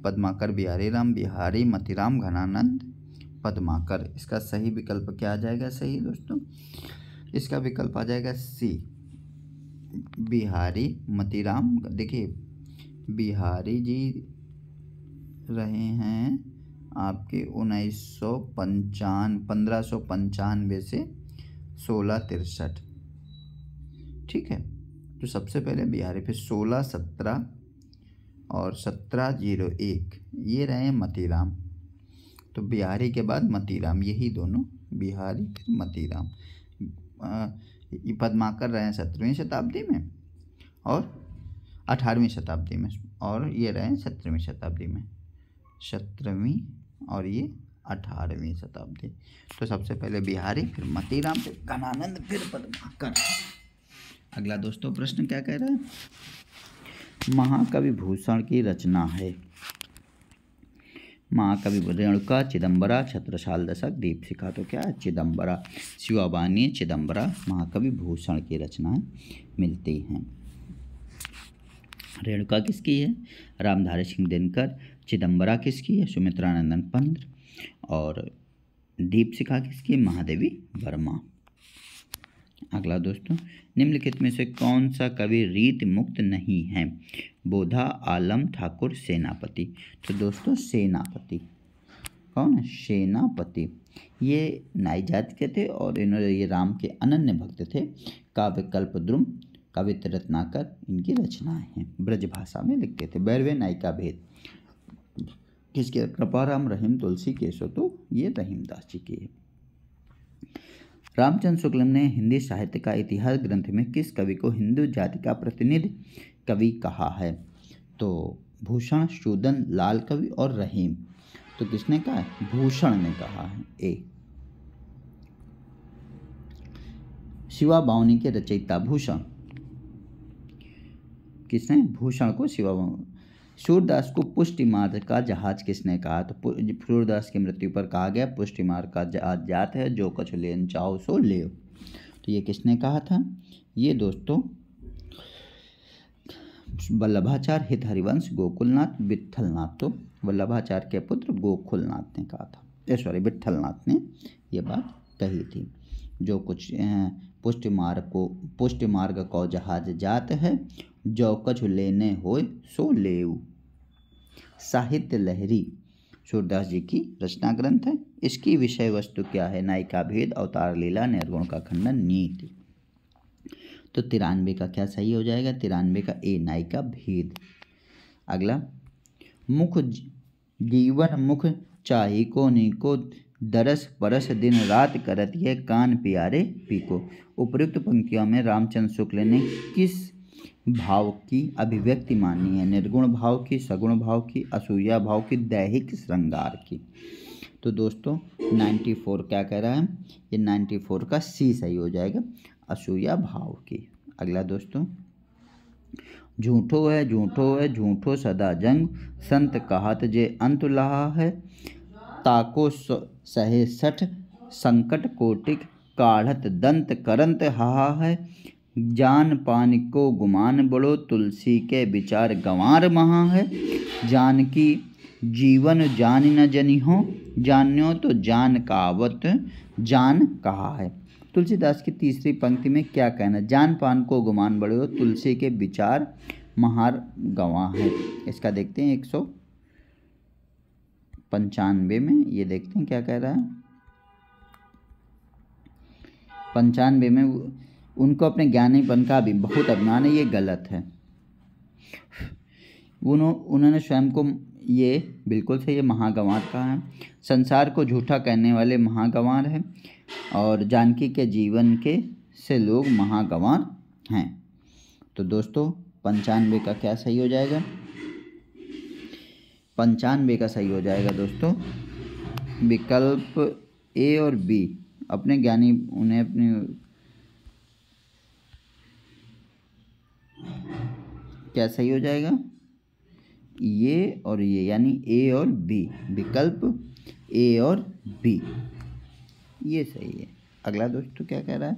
Speaker 1: पद्माकर, बिहारी राम, बिहारी, मतीराम, घनानंद, पद्माकर। इसका सही विकल्प क्या आ जाएगा? सही दोस्तों, इसका विकल्प आ जाएगा सी, बिहारी, मतीराम। देखिए, बिहारी जी रहे हैं आपके 1595 से 1663। ठीक है, तो सबसे पहले बिहारी, फिर 1617 और 1701 ये रहे मतीराम। तो बिहारी के बाद मतीराम, यही दोनों, बिहारी फिर मतीराम। पद्माकर रहे 17वीं शताब्दी में और 18वीं शताब्दी में, और ये रहे 17वीं शताब्दी में। 17वीं और ये 18वीं शताब्दी। तो सबसे पहले बिहारी, फिर मतीराम, फिर घनानंद, फिर पद्माकर। अगला दोस्तों प्रश्न क्या कह रहा है? महाकवि भूषण की रचना है। महाकवि रेणुका, चिदंबरा, छत्रसाल दशक, दीपशिखा। तो क्या है? चिदंबरा। शिवाबानी, चिदंबरा महाकवि भूषण की रचनाएं मिलती हैं। रेणुका किसकी है? रामधारी सिंह दिनकर। चिदंबरा किसकी है? सुमित्रानंदन पंत। और दीपशिखा किसकी है? महादेवी वर्मा। अगला दोस्तों, निम्नलिखित में से कौन सा कवि रीत मुक्त नहीं है? बोधा, आलम, ठाकुर, सेनापति। तो दोस्तों सेनापति। कौन है? सेनापति। ये नाई जाति के थे और इन्होंने ये राम के अनन्य भक्त थे। काव्य कल्पद्रुम, कवित्र रत्नाकर इनकी रचनाएं हैं। ब्रज भाषा में लिखते थे। 12वें नायिका भेद किसके? कृपाराम, रहीम, तुलसी, केशव। तो ये रहीमदास जी की है। रामचंद्र शुक्ल ने हिंदी साहित्य का इतिहास ग्रंथ में किस कवि को हिंदू जाति का प्रतिनिधि कवि कहा है? तो भूषण, शूदन, लाल कवि और रहीम। तो किसने कहा है? भूषण ने कहा है। ए। शिवा बावनी के रचयिता भूषण, किसने? भूषण को शिवा बावनी। सूरदास को पुष्टि मार्ग का जहाज किसने कहा? तो सूरदास की मृत्यु पर कहा गया पुष्टि मार्ग का जहाज जात है, जो कछु लेन चाहो सो ले। तो ये किसने कहा था? ये दोस्तों वल्लभाचार्य, हित हरिवंश, गोकुलनाथ, विट्ठलनाथ। तो वल्लभाचार्य के पुत्र गोकुलनाथ ने कहा था, सॉरी विट्ठलनाथ ने ये बात कही थी। जो कुछ पुष्टि मार्ग को जहाज जात है, जो कछु लेने होय सो लेऊ। साहित्य लहरी सूरदास जी की रचना ग्रंथ है। इसकी विषय वस्तु क्या है? नायिका भेद, अवतार लीला, निर्गुण का खंडन, नीति। तो 93 का क्या सही हो जाएगा? 93 का ए, नायिका भेद। अगला, मुख जीवन मुख चाही को नीको, दरस परस दिन रात करत यह कान प्यारे पीको। उपयुक्त पंक्तियों में रामचंद्र शुक्ल ने किस भाव की अभिव्यक्ति मानी है? निर्गुण भाव की, सगुण भाव की, असूया भाव की, दैहिक श्रृंगार की। तो दोस्तों 94 क्या कह रहा है? ये 94 का सी सही हो जाएगा, असूया भाव की। अगला दोस्तों, झूठो है झूठो सदा जंग, संत कहत जे अंत लहा है, ताको सहे सठ संकट कोटिक, काढ़त दंत करंत हाहा है, जान पान को गुमान बड़ो, तुलसी के विचार गंवार महा है, जानकी जीवन जान न जनी हो, जान्यो तो जान कावत जान कहा है। तुलसीदास की तीसरी पंक्ति में क्या कहना? जान पान को गुमान बड़े हो, तुलसी के विचार महार गंवा है। इसका देखते हैं 195 में, ये देखते हैं क्या कह रहा है। 95 में उनको अपने ज्ञानीपन का भी बहुत अभिमान है, ये गलत है। उन्होंने स्वयं को ये बिल्कुल से ये महागंवार कहा है। संसार को झूठा कहने वाले महागंवार हैं और जानकी के जीवन के से लोग महागंवार हैं। तो दोस्तों 95 का क्या सही हो जाएगा? 95 का सही हो जाएगा दोस्तों विकल्प ए और बी। अपने ज्ञानी उन्हें अपनी क्या सही हो जाएगा? ये और ये, यानी ए और बी, विकल्प ए और बी, ये सही है। अगला दोस्तों क्या कह रहा है?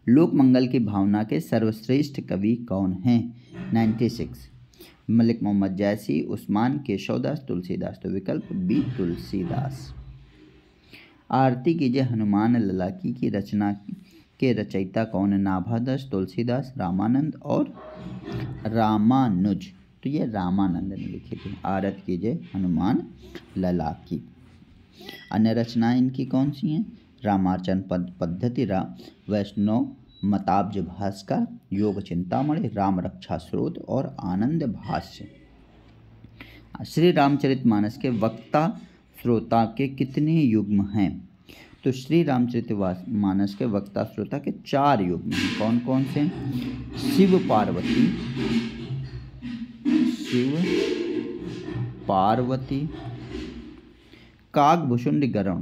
Speaker 1: लोक मंगल की भावना के सर्वश्रेष्ठ कवि कौन हैं? 96, मलिक मोहम्मद जैसी, उस्मान, केशवदास, तुलसीदास। तो विकल्प बी, तुलसीदास। आरती कीजिए हनुमान ललाकी की रचना के रचयिता कौन है? नाभादास, तुलसीदास, रामानंद और रामानुज। तो ये रामानंद ने लिखी थी। आरती कीजिए हनुमान ललाकी। अन्य रचनाएं इनकी कौन सी हैं? रामार्चन पद्धति, वैष्णव मताब्ज भास्कर, योग चिंतामणि, राम रक्षा स्रोत और आनंद भाष्य। श्री रामचरितमानस के वक्ता श्रोता के कितने युग्म हैं? तो श्री रामचरितमानस के वक्ता श्रोता के 4 युग्म हैं। कौन कौन से? शिव पार्वती, कागभूषुंड गरुण,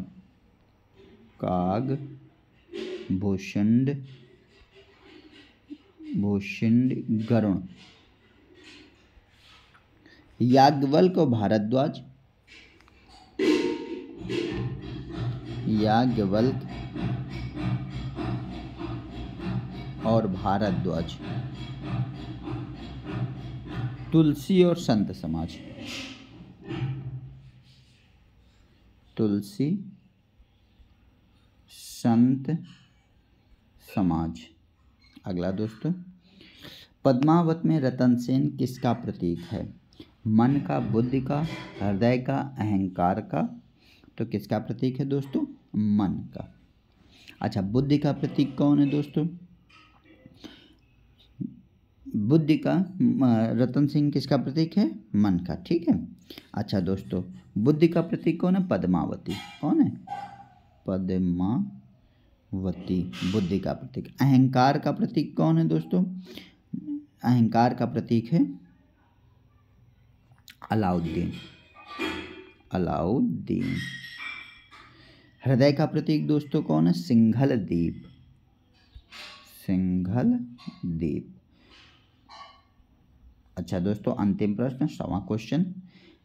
Speaker 1: गरुण, याज्ञवल्क्य और भारद्वाज, तुलसी और संत समाज, तुलसी संत समाज। अगला दोस्तों, पद्मावत में रतन सेन किसका प्रतीक है? मन का, बुद्धि का, हृदय का, अहंकार का। तो किसका प्रतीक है दोस्तों? मन का। अच्छा, बुद्धि का प्रतीक कौन है दोस्तों? बुद्धि का रतन सिंह किसका प्रतीक है? मन का। ठीक है। अच्छा दोस्तों, बुद्धि का प्रतीक कौन है? पद्मावती। कौन है? पद्मावती बुद्धि का प्रतीक। अहंकार का प्रतीक कौन है दोस्तों? अहंकार का प्रतीक है अलाउद्दीन। अलाउद्दीन। हृदय का प्रतीक दोस्तों कौन है? सिंघल द्वीप। सिंघल द्वीप। अच्छा दोस्तों, अंतिम प्रश्न, 6वां क्वेश्चन।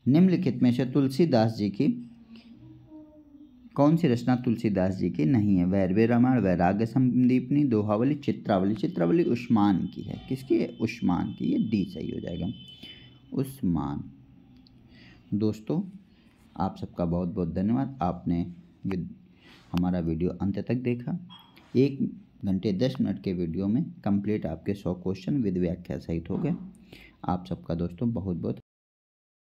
Speaker 1: निम्नलिखित में से तुलसीदास जी की कौन सी रचना तुलसीदास जी की नहीं है? वैरवी रामायण, वैराग्य संदीपनी, दोहावली, चित्रावली। चित्रावली उस्मान की है। किसकी है? उस्मान की। ये डी सही हो जाएगा, उस्मान। दोस्तों आप सबका बहुत बहुत धन्यवाद, आपने हमारा वीडियो अंत तक देखा। 1 घंटे 10 मिनट के वीडियो में कंप्लीट आपके 100 क्वेश्चन विद व्याख्या सहित हो गए। आप सबका दोस्तों बहुत बहुत